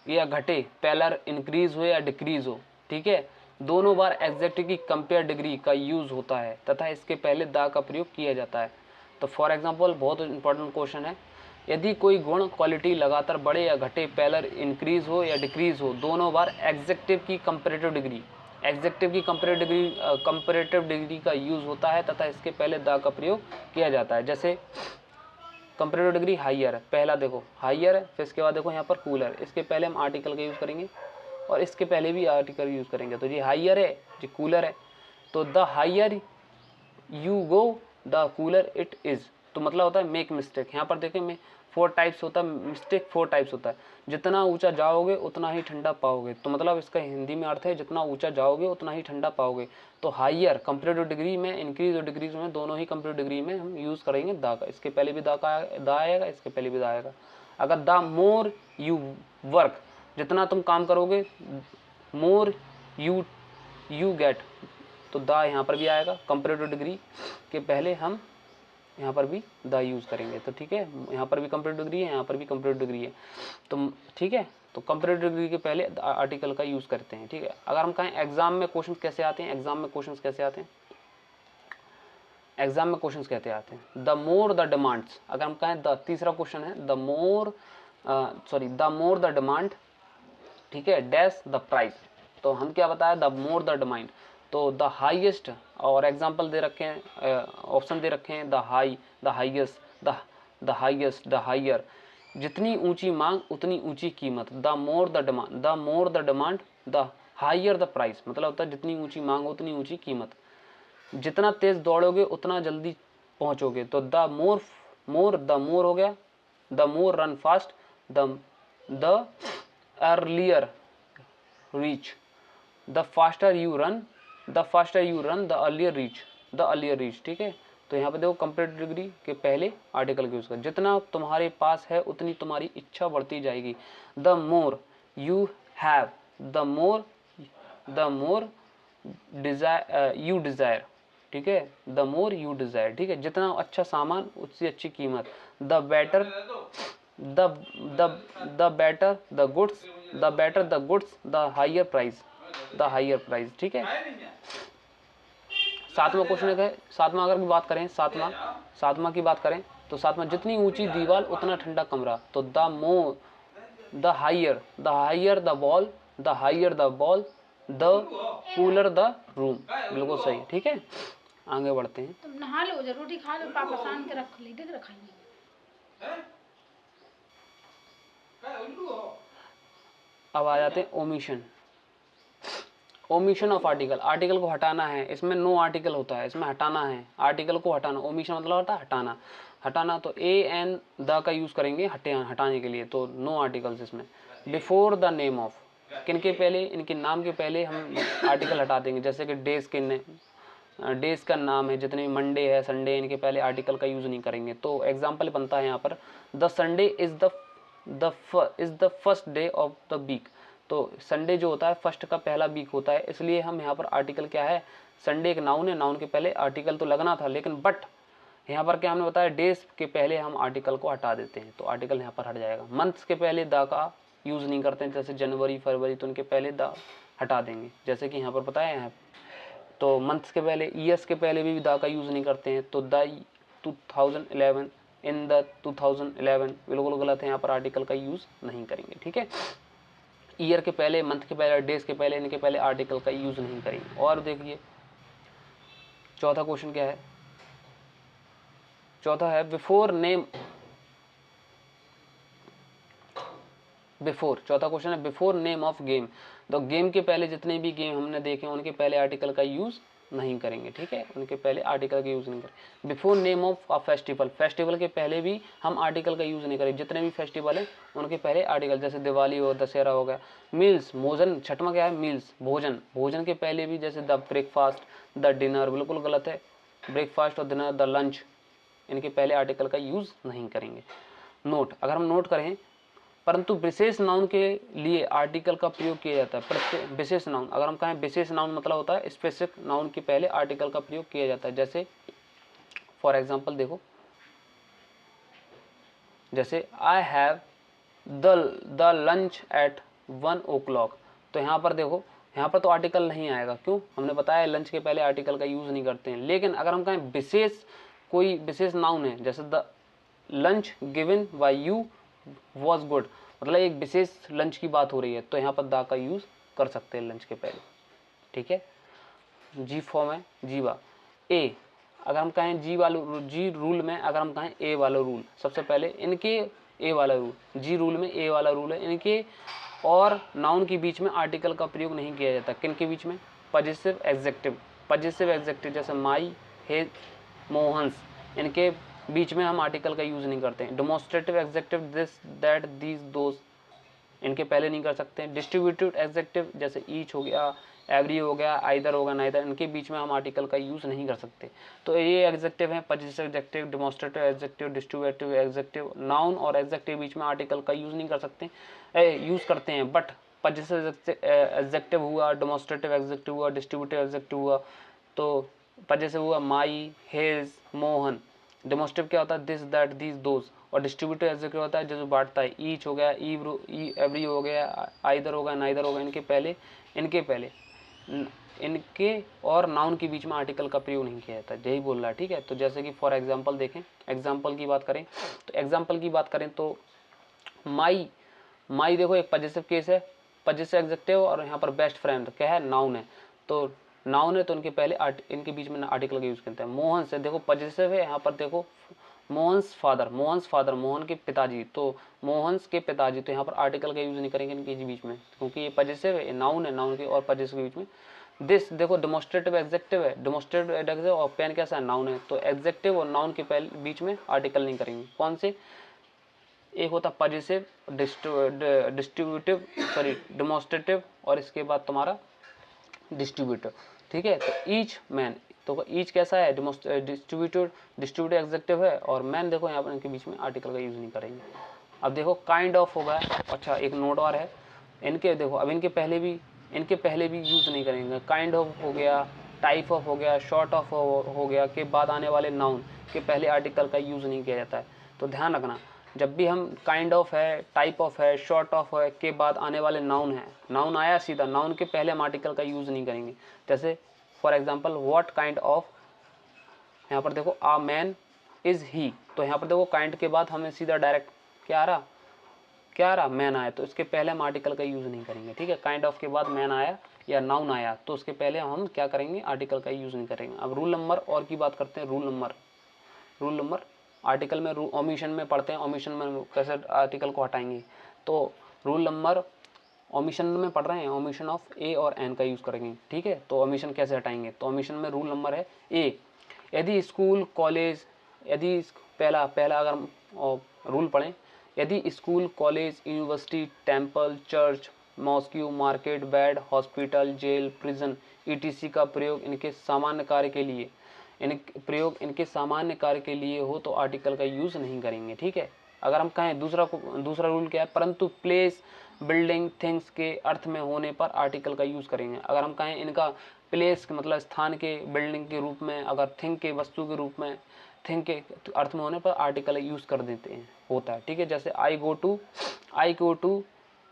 या घटे, पेलर इंक्रीज हो या डिक्रीज हो, ठीक है, दोनों बार एग्जैक्ट की कंपेयर डिग्री का यूज होता है तथा इसके पहले द का प्रयोग किया जाता है। तो फॉर एग्जांपल, बहुत इंपॉर्टेंट क्वेश्चन है, यदि कोई गुण क्वालिटी लगातार बढ़े या घटे, पेलर इंक्रीज हो या डिक्रीज हो, दोनों बार एग्जेक्टिव की कंपेरेटिव डिग्री का यूज होता है तथा इसके पहले द का प्रयोग किया जाता है। जैसे कंपेरेटिव डिग्री हाइयर है, पहला देखो हाइयर है, फिर इसके बाद देखो यहाँ पर कूलर, इसके पहले हम आर्टिकल का यूज करेंगे और इसके पहले भी आर्टिकल यूज करेंगे। तो ये हाइयर है, ये कूलर है, तो the higher you go the cooler it is, तो मतलब होता है मेक मिस्टेक। यहाँ पर देखें, 4 टाइप्स होता है मिस्टेक, 4 टाइप्स होता है। जितना ऊंचा जाओगे उतना ही ठंडा पाओगे, तो मतलब इसका हिंदी में अर्थ है जितना ऊंचा जाओगे उतना ही ठंडा पाओगे। तो हाइयर कंपेरेटिव डिग्री में, इंक्रीज और डिक्रीज में, दोनों ही कंपेरेटिव डिग्री में हम यूज करेंगे द का। इसके पहले भी द आएगा, इसके पहले भी द आएगा। अगर द मोर यू वर्क, जितना तुम काम करोगे, मोर यू गेट, तो द यहाँ पर भी आएगा। कंपेरेटिव डिग्री के पहले हम यहाँ पर भी द यूज करेंगे। तो ठीक है, यहाँ पर भी कंपेरेटिव डिग्री है, यहाँ पर भी कंपेरेटिव डिग्री है, तो ठीक है, तो कंपेरेटिव डिग्री के पहले आर्टिकल का यूज करते हैं। ठीक है, अगर हम कहें एग्जाम में क्वेश्चन कैसे आते हैं, एग्जाम में क्वेश्चन कहते हैं द मोर द डिमांड्स। अगर हम कहें द, तीसरा क्वेश्चन है द मोर द डिमांड, ठीक है, डैश द प्राइस। तो हम क्या बताया, द मोर द डिमांड, तो द हाईएस्ट, और एग्जाम्पल दे रखे हैं, ऑप्शन दे रखे हैं, द हाइयर, जितनी ऊंची मांग उतनी ऊंची कीमत। The more the demand the higher the price, मतलब होता है जितनी ऊंची मांग उतनी ऊंची कीमत। जितना तेज दौड़ोगे उतना जल्दी पहुंचोगे, तो द मोर हो गया, the more run fast, the earlier reach, the faster you run the earlier reach. ठीक है, तो यहाँ पे देखो कंपेरेटिव डिग्री के पहले आर्टिकल यूज कर, जितना तुम्हारे पास है उतनी तुम्हारी इच्छा बढ़ती जाएगी। The more you have, the more you desire, ठीक है, द मोर यू डिजायर, ठीक है, जितना अच्छा सामान उससे अच्छी कीमत। The better the goods the higher price, ठीक है। सातवां क्वेश्चन है, सातवां अगर बात करें, सातवां की बात करें तो सातवां, जितनी ऊंची दीवार उतना ठंडा कमरा। तो the higher the wall, the cooler the room, बिल्कुल सही। ठीक है, आगे बढ़ते हैं। तुम नहा लो, रोटी खा लो, पापा सान के रख ली, देख रखाइए। अब आ जाते हैं ओमिशन ऑफ आर्टिकल को हटाना है। इसमें नो आर्टिकल होता है, इसमें हटाना है, आर्टिकल को हटाना। ओमिशन मतलब होता है हटाना, तो ए एन द का यूज करेंगे हटाने के लिए, तो नो आर्टिकल्स इसमें। बिफोर द नेम ऑफ, किनके पहले, इनके नाम के पहले हम आर्टिकल हटा देंगे। जैसे कि डेज का नाम है, जितने मंडे है, संडे, इनके पहले आर्टिकल का यूज नहीं करेंगे। तो एग्जाम्पल बनता है यहाँ पर, the Sunday is the first day of the week. तो संडे जो होता है फर्स्ट का पहला वीक होता है, इसलिए हम यहाँ पर आर्टिकल क्या है, संडे एक नाउन है, नाउन के पहले आर्टिकल तो लगना था, लेकिन बट यहाँ पर क्या हमने बताया, डेज के पहले हम आर्टिकल को हटा देते हैं तो आर्टिकल यहाँ पर हट जाएगा। मंथ्स के पहले द का यूज़ नहीं करते हैं, जैसे जनवरी फरवरी, तो उनके पहले द हटा देंगे, जैसे कि यहाँ पर बताया है। तो मंथ्स के पहले, ईयर्स के पहले भी द का यूज़ नहीं करते हैं, तो द 2011, इन द 2011 बिल्कुल गलत है, यहाँ पर आर्टिकल का यूज़ नहीं करेंगे। ठीक है, ईयर के पहले, मंथ के पहले, डेज के पहले, इनके पहले आर्टिकल का यूज़ नहीं करेंगे। और देखिए चौथा क्वेश्चन क्या है, चौथा है बिफोर नेम, बिफोर, चौथा क्वेश्चन है बिफोर नेम ऑफ गेम। तो गेम के पहले जितने भी गेम हमने देखे उनके पहले आर्टिकल का यूज़ नहीं करेंगे। ठीक है, उनके पहले आर्टिकल का यूज़ नहीं करेंगे। Before name of a festival, festival के पहले भी हम आर्टिकल का यूज़ नहीं करेंगे। जितने भी फेस्टिवल है उनके पहले आर्टिकल, जैसे दिवाली हो, दशहरा हो गया। मील्स, भोजन, छठवां क्या है, मील्स, भोजन, भोजन के पहले भी जैसे द ब्रेकफास्ट, द डिनर, बिल्कुल गलत है, ब्रेकफास्ट और डिनर, द लंच, इनके पहले आर्टिकल का यूज़ नहीं करेंगे। नोट, अगर हम नोट करें, परंतु विशेष नाउन के लिए आर्टिकल का प्रयोग किया जाता है। विशेष नाउन, अगर हम कहें विशेष नाउन मतलब होता है स्पेसिफिक नाउन के पहले आर्टिकल का प्रयोग किया जाता है। जैसे फॉर एग्जांपल देखो, जैसे I have the lunch at 1 o'clock, तो यहाँ पर देखो, यहाँ पर तो आर्टिकल नहीं आएगा, क्यों, हमने बताया लंच के पहले आर्टिकल का यूज़ नहीं करते हैं। लेकिन अगर हम कहें विशेष, कोई विशेष नाउन है, जैसे the lunch given by you was good, मतलब एक विशेष लंच की बात हो रही है, तो यहाँ पर द का यूज़ कर सकते हैं लंच के पहले। ठीक है, जी फॉर्म है जीवा। ए, अगर हम कहें जी रूल में, अगर हम कहें ए वाला रूल, सबसे पहले इनके ए वाला रूल, जी रूल में ए वाला रूल है, इनके और नाउन के बीच में आर्टिकल का प्रयोग नहीं किया जाता। किन के बीच में, पजेसिव एग्जेक्टिव, पजेसिव एग्जेक्टिव जैसे माई, हेज, मोहन्स, इनके बीच में हम आर्टिकल का यूज़ नहीं करते हैं। Demonstrative executive, this, that, these, those, इनके पहले नहीं कर सकते हैं। डिस्ट्रीब्यूटिव एग्जेक्टिव जैसे ईच हो गया, एवरी हो गया, आइदर होगा, नाइदर, इनके बीच में हम आर्टिकल का यूज़ नहीं कर सकते। तो ये एग्जेक्टिव हैं, possessive executive, demonstrative executive, distributive executive. Noun और एग्जेक्टिव के बीच में आर्टिकल का यूज़ नहीं कर सकते, यूज़ करते हैं, बट पजेसिव एग्जेक्टिव हुआ, डेमोन्स्ट्रेटिव एग्जेक्टिव हुआ, डिस्ट्रीब्यूटिव एग्जेक्टिव हुआ, तो पजेसिव हुआ माई, हिज, मोहन। डेमोन्स्ट्रेटिव क्या होता है, दिस, दैट, दीज, दोज, और डिस्ट्रीब्यूटिव एग्जेक्टिव होता है जो बांटता है, ईच हो गया, एवरी हो गया, आइदर होगा, नाइदर होगा, इनके पहले इनके और नाउन के बीच में आर्टिकल का प्रयोग नहीं किया जाता, यही बोल रहा है। ठीक है, तो जैसे कि फॉर एग्जांपल देखें, एग्जांपल की बात करें, तो एग्जांपल की बात करें तो माई देखो एक पजेसिव केस है, पजेसिव एग्जेक्टिव, और यहाँ पर बेस्ट फ्रेंड क्या है, नाउन है, तो नाउन है तो इनके पहले इनके बीच में आर्टिकल का यूज करते हैं। मोहन से देखो पजेसिव है, यहाँ पर देखो मोहन्स फादर, मोहन के पिताजी, तो मोहन्स के पिताजी, तो यहाँ पर आर्टिकल का यूज नहीं करेंगे इनके बीच में, क्योंकि ये पजेसिव है, नाउन है, नाउन के और पजेसिव के बीच में। दिस देखो डेमोन्स्ट्रेटिव एग्जेक्टिव है, डेमोन्स्ट्रेटिव एग्जेक्टिव, और पेन कैसा है, नाउन है, तो एग्जेक्टिव और नाउन के पहले बीच में आर्टिकल नहीं करेंगे। कौन से, एक होता पजेसिव, डिस्ट्रीब्यूटिव, सॉरी डेमोन्स्ट्रेटिव, और इसके बाद तुम्हारा डिस्ट्रीब्यूटिव। ठीक है, तो ईच मैन, तो ईच कैसा है, डिस्ट्रीब्यूटिव एग्जेक्टिव है, और मैन देखो यहाँ पर इनके बीच में आर्टिकल का यूज नहीं करेंगे। अब देखो काइंड ऑफ होगा, अच्छा एक नोट और है, इनके देखो अब इनके पहले भी यूज नहीं करेंगे। काइंड ऑफ हो गया, टाइप ऑफ हो गया, शॉर्ट ऑफ हो गया, के बाद आने वाले नाउन के पहले आर्टिकल का यूज नहीं किया जाता है। तो ध्यान रखना, जब भी हम काइंड ऑफ है, टाइप ऑफ है, शॉर्ट ऑफ है के बाद आने वाले नाउन है, नाउन आया सीधा, नाउन के पहले हम आर्टिकल का यूज नहीं करेंगे। जैसे for example what kind of, यहाँ पर देखो आ मैन इज ही, तो यहाँ पर देखो काइंड के बाद हमें सीधा डायरेक्ट क्या आ रहा मैन आया, तो इसके पहले हम आर्टिकल का यूज नहीं करेंगे। ठीक है, काइंड ऑफ के बाद मैन आया या नाउन आया, तो उसके पहले हम क्या करेंगे, आर्टिकल का यूज नहीं करेंगे। अब रूल नंबर और की बात करते हैं, रूल नंबर आर्टिकल में ओमिशन में पढ़ते हैं, ओमिशन में कैसे आर्टिकल को हटाएंगे। तो रूल नंबर ओमिशन में पढ़ रहे हैं, ओमिशन ऑफ ए और एन का यूज़ करेंगे। ठीक है, तो ओमिशन कैसे हटाएंगे, तो ओमिशन में रूल नंबर है ए, यदि स्कूल कॉलेज, यदि पहला अगर हम रूल पढ़ें, यदि school college university temple church mosque market bed hospital jail prison ETC का प्रयोग इनके सामान्य कार्य के लिए हो तो आर्टिकल का यूज़ नहीं करेंगे। ठीक है, अगर हम कहें दूसरा रूल क्या है, परंतु प्लेस बिल्डिंग थिंग्स के अर्थ में होने पर आर्टिकल का यूज़ करेंगे। अगर हम कहें इनका प्लेस मतलब स्थान के, बिल्डिंग के रूप में, अगर थिंग के वस्तु के रूप में, थिंक के अर्थ में होने पर आर्टिकल यूज़ कर देते हैं, होता है, ठीक है। जैसे I go to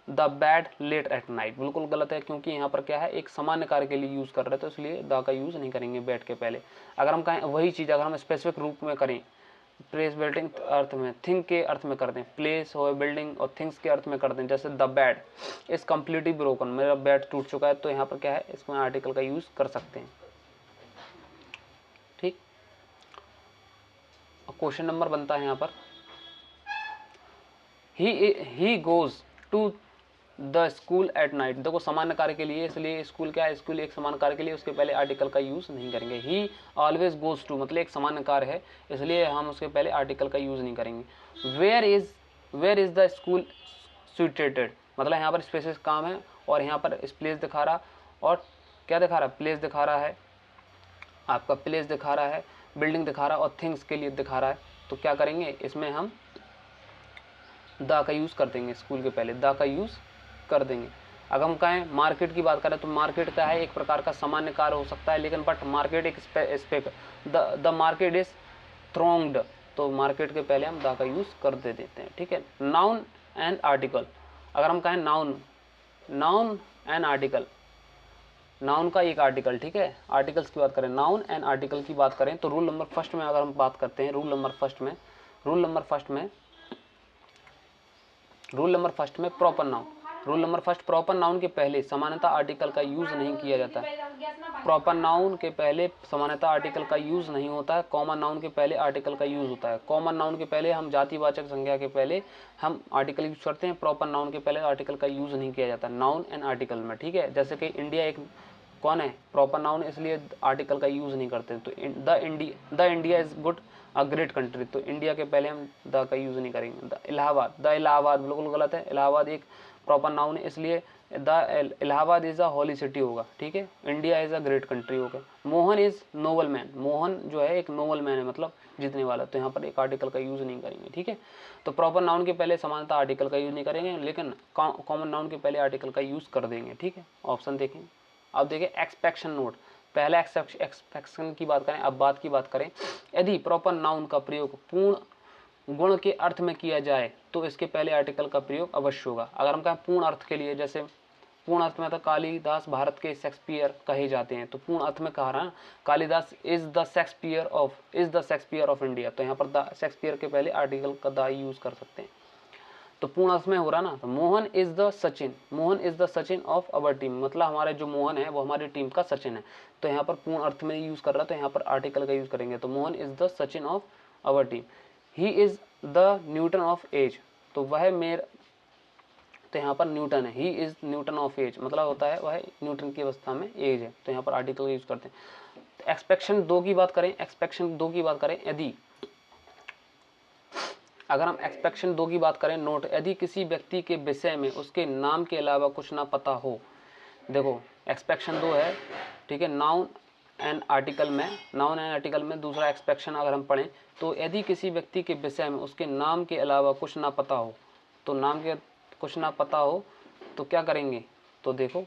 the bed late at night, बिल्कुल गलत है, क्योंकि यहाँ पर क्या है, एक सामान्य कार्य के लिए यूज़ कर रहे हैं, तो इसलिए द का यूज़ नहीं करेंगे बेड के पहले। अगर हम कहें वही चीज़ अगर हम स्पेसिफिक रूप में करें, प्लेस बिल्डिंग अर्थ में, थिंक के अर्थ में कर दें, प्लेस हो बिल्डिंग और थिंग्स के अर्थ में कर दें, जैसे the bed is completely broken, मेरा बेड टूट चुका है, तो यहाँ पर क्या है, इसमें आर्टिकल का यूज़ कर सकते हैं, ठीक। क्वेश्चन नंबर बनता है यहाँ पर, he goes to the school at night. देखो सामान्य कार्य के लिए, इसलिए स्कूल क्या है, स्कूल एक सामान्य कार्य के लिए, उसके पहले आर्टिकल का यूज़ नहीं करेंगे। ही ऑलवेज गोज टू मतलब एक सामान्य कार्य है, इसलिए हम उसके पहले आर्टिकल का यूज़ नहीं करेंगे। Where is the school situated, मतलब यहाँ पर स्पेसिफिक काम है, और यहाँ पर प्लेस दिखा रहा, और क्या दिखा रहा, प्लेस दिखा रहा है, आपका प्लेस दिखा रहा है, बिल्डिंग दिखा रहा है, और थिंग्स के लिए दिखा रहा है। तो क्या करेंगे, इसमें हम द का यूज़ कर देंगे, स्कूल के पहले द का यूज़ कर देंगे। अगर हम कहें मार्केट की बात करें, तो मार्केट क्या है, एक प्रकार का सामान्य कार्य हो सकता है, लेकिन बट मार्केट एक स्पेक, द मार्केट इज थ्रोंग्ड, तो मार्केट के पहले हम द का यूज़ कर देते हैं, ठीक है। नाउन एंड आर्टिकल, अगर हम कहें नाउन एंड आर्टिकल, नाउन का एक आर्टिकल, ठीक है। आर्टिकल्स की बात करें, नाउन एंड आर्टिकल की बात करें, तो रूल नंबर फर्स्ट में अगर हम बात करते हैं, रूल नंबर फर्स्ट में प्रॉपर नाउन के पहले सामान्यतः आर्टिकल का यूज नहीं किया जाता है। प्रॉपर नाउन के पहले सामान्यतः आर्टिकल का यूज नहीं होता है, कॉमन नाउन के पहले आर्टिकल का यूज होता है। कॉमन नाउन के पहले हम जातिवाचक संज्ञा के पहले हम आर्टिकल यूज करते हैं, प्रॉपर नाउन के पहले आर्टिकल का यूज नहीं किया जाता नाउन एंड आर्टिकल में, ठीक है। जैसे कि इंडिया एक कौन है, प्रॉपर नाउन, इसलिए आर्टिकल का यूज नहीं करते। तो the India is good a great country, तो इंडिया के पहले हम द का यूज नहीं करेंगे। द इलाहाबाद बिल्कुल गलत है, इलाहाबाद एक प्रॉपर नाउन है, इसलिए the Allahabad is a holy city होगा, ठीक है। India is a great country होगा। Mohan is noble man, Mohan जो है एक नोबल मैन है, मतलब जीतने वाला, तो यहाँ पर एक आर्टिकल का यूज नहीं करेंगे, ठीक है। तो प्रॉपर नाउन के पहले समानता आर्टिकल का यूज नहीं करेंगे, लेकिन कॉमन नाउन के पहले आर्टिकल का यूज कर देंगे, ठीक है। ऑप्शन देखें, अब देखिए एक्सपेक्शन नोट, पहला एक्सपेक्शन की बात करें, अब बात की बात करें, यदि प्रॉपर नाउन का प्रयोग पूर्ण गुण के अर्थ में किया जाए तो इसके पहले आर्टिकल का प्रयोग अवश्य होगा। अगर हम कहें पूर्ण अर्थ के लिए, जैसे पूर्ण अर्थ में तो कालिदास भारत के शेक्सपियर कहे जाते हैं, तो पूर्ण अर्थ में कहा रहा Kalidas is the Shakespeare of India, तो यहाँ पर द शेक्सपियर के पहले आर्टिकल का द यूज कर सकते हैं। तो पूर्ण अर्थ में हो रहा ना, तो Mohan is the Sachin of our team, मतलब हमारे जो मोहन है वो हमारी टीम का सचिन है, तो यहाँ पर पूर्ण अर्थ में यूज कर रहा है, तो यहाँ पर आर्टिकल का यूज करेंगे। तो Mohan is the Sachin of our team. He is the Newton of age, तो वह मेरे, तो यहाँ पर न्यूटन है, he is Newton of age, मतलब होता है वह न्यूटन की अवस्था में एज है, तो यहाँ पर आर्टिकल का यूज करते हैं। एक्सपेक्शन दो की बात करें, यदि अगर हम एक्सपेक्शन दो की बात करें, नोट, यदि किसी व्यक्ति के विषय में उसके नाम के अलावा कुछ ना पता हो, देखो एक्सपेक्शन दो है, ठीक है, नाउन एंड आर्टिकल में दूसरा एक्सपेक्शन अगर हम पढ़ें, तो यदि किसी व्यक्ति के विषय में उसके नाम के अलावा कुछ ना पता हो, तो नाम के कुछ ना पता हो तो क्या करेंगे, तो देखो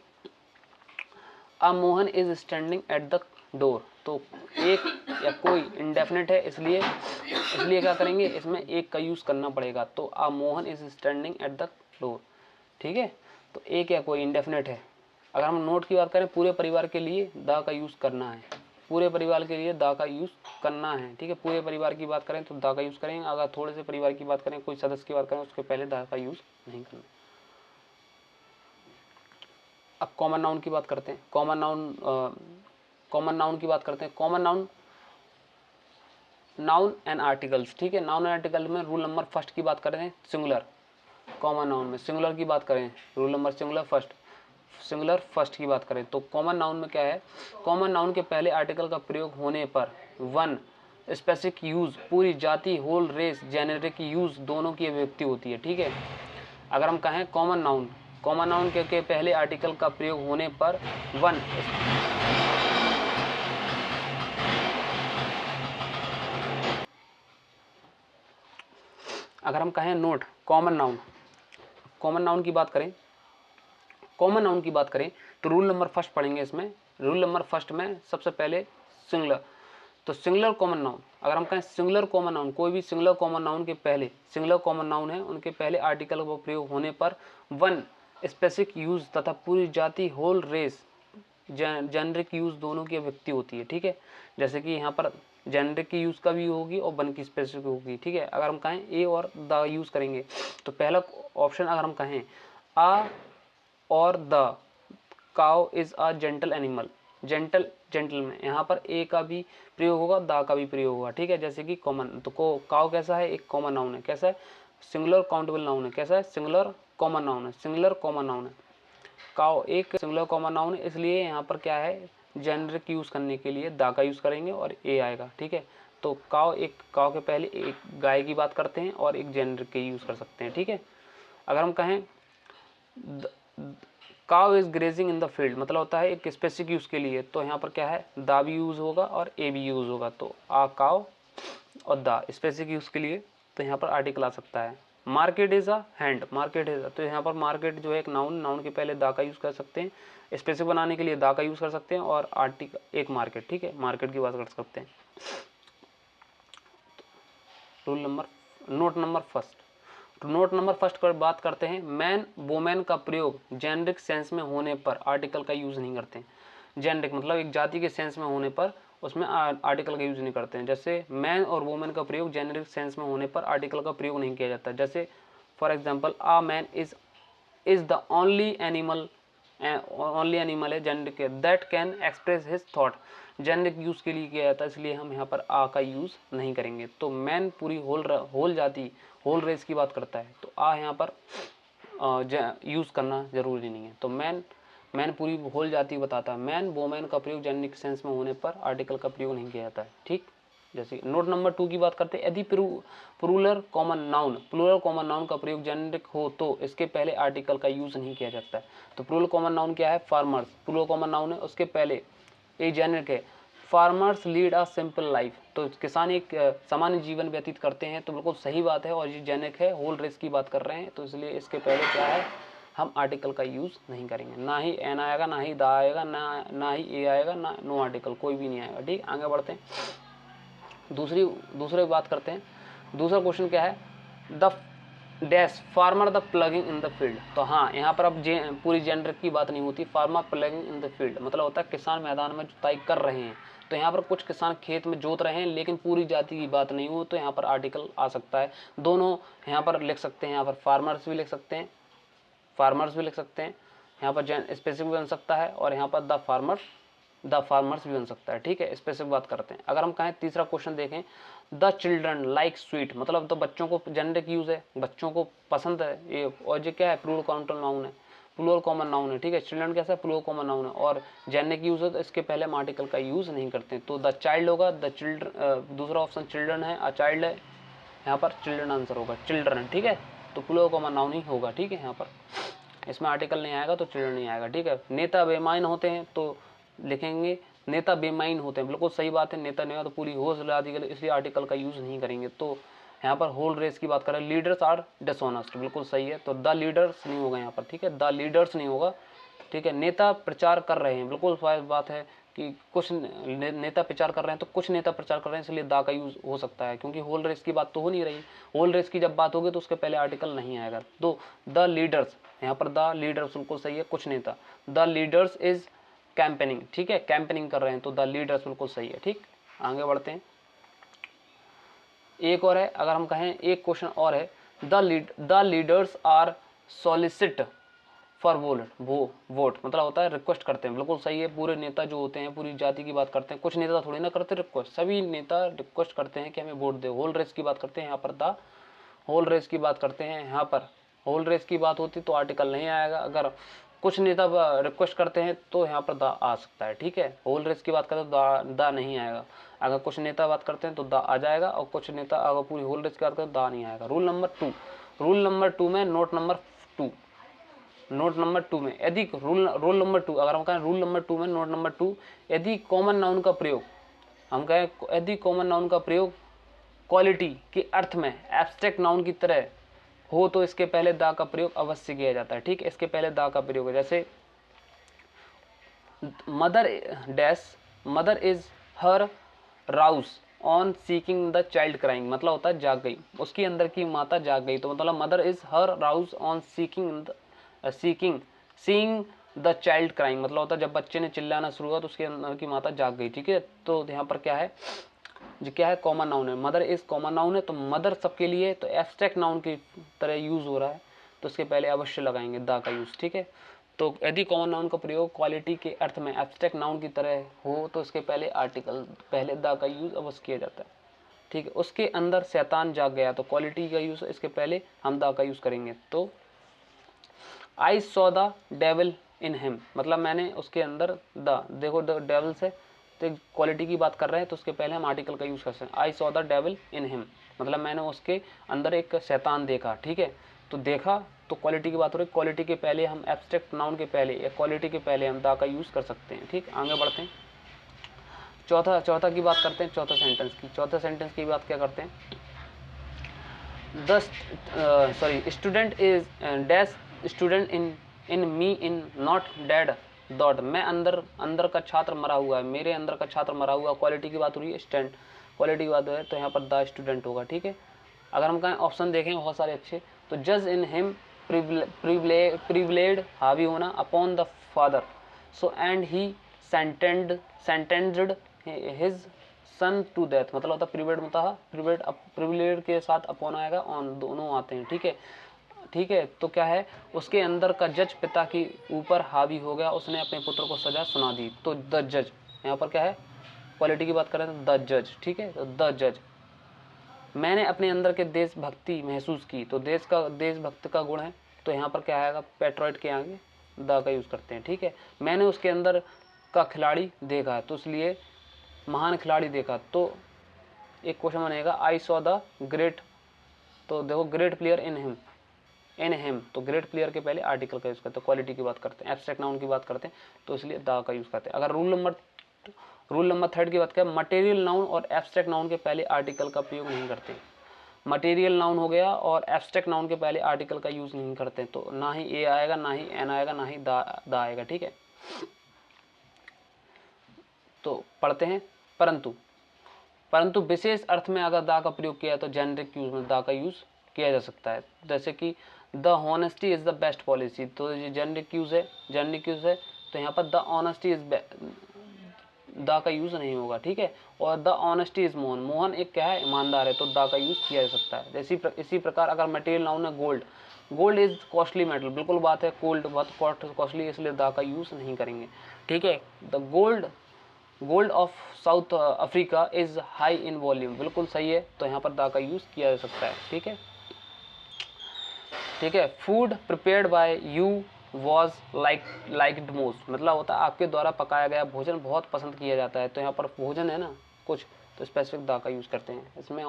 a Mohan is standing at the door, तो एक या कोई इंडेफिनिट है, इसलिए क्या करेंगे, इसमें एक का यूज़ करना पड़ेगा, तो a Mohan is standing at the door, ठीक है। तो एक या कोई इंडेफिनिट है। अगर हम नोट की बात करें, पूरे परिवार के लिए द का यूज़ करना है, पूरे परिवार के लिए द का यूज़ करना है, ठीक है। पूरे परिवार की बात करें तो द का यूज़ करेंगे, अगर थोड़े से परिवार की बात करें, कोई सदस्य की बात करें, उसके पहले द का यूज़ नहीं करना। अब कॉमन नाउन की बात करते हैं, कॉमन नाउन की बात करते हैं, कॉमन नाउन एंड आर्टिकल्स, ठीक है। नाउन एंड आर्टिकल में रूल नंबर फर्स्ट की बात करें, सिंगुलर, कॉमन नाउन में सिंगुलर की बात करें, रूल नंबर सिंगुलर फर्स्ट की बात करें, तो कॉमन नाउन में क्या है, कॉमन नाउन के पहले आर्टिकल का प्रयोग होने पर वन स्पेसिफिक यूज, पूरी जाति, होल रेस, जेनेरिक यूज दोनों की अभिव्यक्ति होती है, ठीक है। अगर हम कहें कॉमन नाउन के पहले आर्टिकल का प्रयोग होने पर वन, अगर हम कहें नोट कॉमन नाउन की बात करें, तो रूल नंबर फर्स्ट पढ़ेंगे। इसमें रूल नंबर फर्स्ट में सबसे पहले सिंगुलर, तो सिंगुलर कॉमन नाउन, अगर हम कहें सिंगुलर कॉमन नाउन, कोई भी सिंगुलर कॉमन नाउन के पहले, सिंगुलर कॉमन नाउन है उनके पहले आर्टिकल का प्रयोग होने पर वन स्पेसिफिक यूज तथा पूरी जाति होल रेस जेनरिक यूज दोनों की अभिव्यक्ति होती है। ठीक है, जैसे कि यहाँ पर जेनरिक की यूज का भी होगी और वन की स्पेसिफिक होगी। ठीक है, अगर हम कहें ए और द यूज करेंगे तो पहला ऑप्शन अगर हम कहें आ और the cow is a gentle animal, gentle में यहाँ पर ए का भी प्रयोग होगा, दा का भी प्रयोग होगा। ठीक है, जैसे कि कॉमन, तो काउ कैसा है, एक कॉमन नाउन है, कैसा है, सिंगुलर काउंटेबल नाउन है, कैसा है, सिंगुलर कॉमन नाउन है, सिंगुलर कॉमन नाउन है। काउ एक सिंगुलर कॉमन नाउन है, इसलिए यहाँ पर क्या है, जेनरिक यूज करने के लिए दा का यूज करेंगे और ए आएगा। ठीक है, तो काउ के पहले एक गाय की बात करते हैं और एक जेनरिक के यूज कर सकते हैं। ठीक है, अगर हम कहें cow is grazing in the field, मतलब होता है एक स्पेसिफिक यूज के लिए, तो यहाँ पर क्या है, दा भी यूज होगा और ए भी यूज होगा, तो आ काउ और दा स्पेसिफिक यूज के लिए, तो यहाँ पर आर्टिकल आ सकता है। Market is a hand, market is, तो यहाँ पर मार्केट जो है एक नाउन के पहले दा का यूज कर सकते हैं, स्पेसिफिक बनाने के लिए दा का यूज कर सकते हैं, और आर्टिकल एक मार्केट। ठीक है, मार्केट की बात कर सकते हैं। नोट नंबर फर्स्ट, तो नोट नंबर फर्स्ट पर बात करते हैं, मैन वोमेन का प्रयोग जेनरिक सेंस में होने पर आर्टिकल का यूज नहीं करते हैं। जेनरिक मतलब एक जाति के सेंस में होने पर उसमें आर्टिकल का यूज नहीं करते हैं। जैसे मैन और वोमेन का प्रयोग जेनरिक सेंस में होने पर आर्टिकल का प्रयोग नहीं किया जाता। जैसे for example a man is the only animal है generic that can express his thought, generic use के लिए किया जाता है, इसलिए हम यहाँ पर आ का यूज नहीं करेंगे। तो मैन पूरी होल जाति होल रेस की बात करता है, तो आ यहाँ पर यूज करना जरूरी नहीं है। तो मैन पूरी होल जाति बताता है। मैन वोमेन का प्रयोग जेनरिक सेंस में होने पर आर्टिकल का प्रयोग नहीं किया जाता है। ठीक, जैसे नोट नंबर 2 की बात करते हैं, यदि प्लूरल कॉमन नाउन का प्रयोग जेनरिक हो तो इसके पहले आर्टिकल का यूज नहीं किया जाता है। तो प्लूरल कॉमन नाउन क्या है, फार्मर्स, प्लूरल कॉमन नाउन है, उसके पहले एक जेनरिक है, farmers lead a simple life, तो किसान एक सामान्य जीवन व्यतीत करते हैं, तो बिल्कुल सही बात है, और ये जेनरिक है, होल रेस की बात कर रहे हैं, तो इसलिए इसके पहले क्या है, हम आर्टिकल का यूज नहीं करेंगे, ना ही एन आएगा, ना ही दा आएगा, ना ही ए आएगा, ना नो आर्टिकल, कोई भी नहीं आएगा। ठीक, आगे बढ़ते हैं, दूसरे बात करते हैं। दूसरा क्वेश्चन क्या है, the dash farmer the plugging in the field, तो हाँ यहाँ पर अब पूरी जेनरिक की बात नहीं होती, farmer plugging in the field मतलब होता है किसान मैदान में जुताई कर रहे हैं, तो यहाँ पर कुछ किसान खेत में जोत रहे हैं, लेकिन पूरी जाति की बात नहीं हो, तो यहाँ पर आर्टिकल आ सकता है। दोनों यहाँ पर लिख सकते हैं, यहाँ पर फार्मर्स भी लिख सकते हैं, यहाँ पर स्पेसिफिक भी बन सकता है, और यहाँ पर द फार्मर्स भी बन सकता है। ठीक है, स्पेसिफिक बात करते हैं। अगर हम कहें तीसरा क्वेश्चन देखें, द चिल्ड्रन लाइक स्वीट, मतलब तो बच्चों को जेनरिक यूज है, बच्चों को पसंद है ये, और ये क्या है, प्लूरल काउंटेबल नाउन है, प्लूरल कॉमन नाउन है। ठीक है, चिल्ड्रन कैसा है, प्लूरल कॉमन नाउन है, और जेनरिक यूज है, तो इसके पहले हम आर्टिकल का यूज नहीं करते। तो द चाइल्ड होगा, द चिल्ड्रन, दूसरा ऑप्शन चिल्ड्रन है, अ चाइल्ड है, यहाँ पर चिल्ड्रन आंसर होगा, चिल्ड्रन। ठीक है, तो प्लूरल कॉमन नाउन ही होगा। ठीक है, यहाँ पर इसमें आर्टिकल नहीं आएगा तो चिल्ड्रन नहीं आएगा। ठीक है, नेता बेमाइन होते हैं, तो लिखेंगे नेता बेमाइन होते हैं, बिल्कुल सही बात है, नेता नहीं हो तो पूरी होश उड़ा दी गई, इसलिए आर्टिकल का यूज नहीं करेंगे। तो यहाँ पर होल रेस की बात करें, लीडर्स आर डिसऑनेस्ट, बिल्कुल सही है, तो द लीडर्स नहीं होगा यहाँ पर। ठीक है, द लीडर्स नहीं होगा। ठीक है, नेता प्रचार कर रहे हैं, बिल्कुल बात है कि कुछ नेता प्रचार कर रहे हैं, तो कुछ नेता प्रचार कर रहे हैं, इसलिए दा का यूज हो सकता है, क्योंकि होल रेस की बात तो हो नहीं रही। होल रेस की जब बात होगी तो उसके पहले आर्टिकल नहीं आएगा। तो द लीडर्स, यहाँ पर द लीडर्स बिल्कुल सही है, कुछ नेता, द लीडर्स इज कैंपेनिंग। ठीक है, कैंपेनिंग कर रहे हैं, तो द लीडर्स बिल्कुल सही है। ठीक, आगे बढ़ते हैं, एक और है, अगर हम कहें एक क्वेश्चन और है, the leaders are solicit for vote, मतलब होता है रिक्वेस्ट करते हैं, बिल्कुल सही है। पूरे नेता जो होते हैं पूरी जाति की बात करते हैं, कुछ नेता थोड़ी ना करते रिक्वेस्ट, सभी नेता रिक्वेस्ट करते हैं कि हमें वोट दे। होल रेस की बात करते हैं, यहाँ पर द होल रेस की बात करते हैं, यहाँ पर होल रेस की बात होती तो आर्टिकल नहीं आएगा। अगर कुछ नेता रिक्वेस्ट करते हैं तो यहाँ पर द आ सकता है। ठीक है, होल रेस की बात करते तो द नहीं आएगा। अगर कुछ नेता बात करते हैं तो द आ जाएगा, और कुछ नेता अगर पूरी होल रेस की बात करते तो द नहीं आएगा। रूल नंबर 2 में नोट नंबर 2 में यदि रूल नंबर 2, अगर हम कहें रूल नंबर 2 में नोट नंबर 2, यदि कॉमन नाउन का प्रयोग, हम कहें यदि कॉमन नाउन का प्रयोग क्वालिटी के अर्थ में एब्स्ट्रैक्ट नाउन की तरह हो तो इसके पहले दा का प्रयोग अवश्य किया जाता है। ठीक, इसके पहले दा का प्रयोग है। जैसे mother is her Rouse, on seeking the child crying, मतलब होता है जाग गई, उसकी अंदर की माता जाग गई। तो मतलब mother is her Rouse on seeking seeing the child crying, मतलब होता है जब बच्चे ने चिल्लाना शुरू हुआ तो उसके अंदर की माता जाग गई। ठीक है, तो यहाँ पर क्या है, जो क्या है कॉमन नाउन है, मदर इज कॉमन नाउन है, तो मदर सबके लिए, तो एब्स्ट्रैक्ट नाउन की तरह यूज हो रहा है, तो उसके पहले अवश्य लगाएंगे द का यूज। ठीक है, तो यदि कॉमन नाउन का प्रयोग क्वालिटी के अर्थ में एब्स्ट्रैक्ट नाउन की तरह हो तो उसके पहले आर्टिकल, पहले द का यूज अवश्य किया जाता है। ठीक है, उसके अंदर शैतान जाग गया, तो क्वालिटी का यूज इसके पहले हम द का यूज करेंगे। तो I saw the devil in him, मतलब मैंने उसके अंदर द, देखो द डेविल से तो क्वालिटी की बात कर रहे हैं, तो उसके पहले हम आर्टिकल का यूज कर सकते हैं। I saw the devil in him, मतलब मैंने उसके अंदर एक शैतान देखा। ठीक है, तो देखा तो क्वालिटी की बात हो रही है, क्वालिटी के पहले हम एब्स्ट्रैक्ट नाउन के पहले या क्वालिटी के पहले हम द का यूज कर सकते हैं। ठीक, आगे बढ़ते हैं। चौथा की बात करते हैं, चौथा सेंटेंस की बात क्या करते हैं, student is dash student in me in not dead dot, मैं अंदर का छात्र मरा हुआ है, मेरे अंदर का छात्र मरा हुआ। क्वालिटी की बात हो रही है, स्टैंड क्वालिटी की बात है, तो यहाँ पर द स्टूडेंट होगा। ठीक है, अगर हम कहें ऑप्शन देखें बहुत सारे अच्छे, तो जज इन हिम प्रिविलेड हावी होना upon the father, so and he sentenced his son to death, मतलब होता प्रिवेड होता है, प्रिविलेड के साथ अपॉन आएगा, ऑन दोनों आते हैं। ठीक है, तो क्या है, उसके अंदर का जज पिता की ऊपर हावी हो गया, उसने अपने पुत्र को सजा सुना दी, तो द जज, यहाँ पर क्या है, क्वालिटी की बात करें तो द जज। ठीक है, तो द जज। मैंने अपने अंदर के देशभक्ति महसूस की, तो देशभक्त का गुण है, तो यहाँ पर क्या आएगा, पेट्रोइट के आगे द का यूज करते हैं। ठीक है, मैंने उसके अंदर का खिलाड़ी देखा है, तो इसलिए महान खिलाड़ी देखा, तो एक क्वेश्चन बनेगा आई सॉ द ग्रेट, तो देखो ग्रेट प्लेयर इन हिम, तो ग्रेट प्लेयर के पहले आर्टिकल का यूज करते हैं। क्वालिटी की बात करते हैं, एब्स्ट्रैक्ट नाउन की बात करते हैं, तो इसलिए द का यूज करते हैं। अगर रूल नंबर 3 की बात करें, मटेरियल नाउन और एब्स्ट्रैक्ट नाउन के पहले आर्टिकल का प्रयोग नहीं करते। मटेरियल नाउन हो गया और एब्स्ट्रैक्ट नाउन के पहले आर्टिकल का यूज नहीं करते, तो ना ही ए आएगा, ना ही एन आएगा, ना ही द आएगा। ठीक है, तो पढ़ते हैं। परंतु विशेष अर्थ में अगर द का प्रयोग किया है तो जेनरिक यूज में द का यूज किया जा सकता है, जैसे कि the honesty is the best policy, तो ये जेनरिक यूज है, तो यहाँ पर द ऑनेस्टी इज द का यूज नहीं होगा। ठीक है, और द ऑनेस्टी इज मोहन एक क्या है, ईमानदार है, तो द का यूज किया जा सकता है। इसी प्रकार अगर मटेरियल नाउन है गोल्ड इज कॉस्टली मेटल, बिल्कुल बात है, गोल्ड बहुत कॉस्टली, इसलिए द का यूज नहीं करेंगे। ठीक है, the gold of south Africa is high in volume, बिल्कुल सही है, तो यहाँ पर द का यूज किया जा सकता है। ठीक है, food prepared by you was liked most, मतलब होता है आपके द्वारा पकाया गया भोजन बहुत पसंद किया जाता है, तो यहाँ पर भोजन है ना कुछ, तो स्पेसिफिक द का यूज करते हैं, इसमें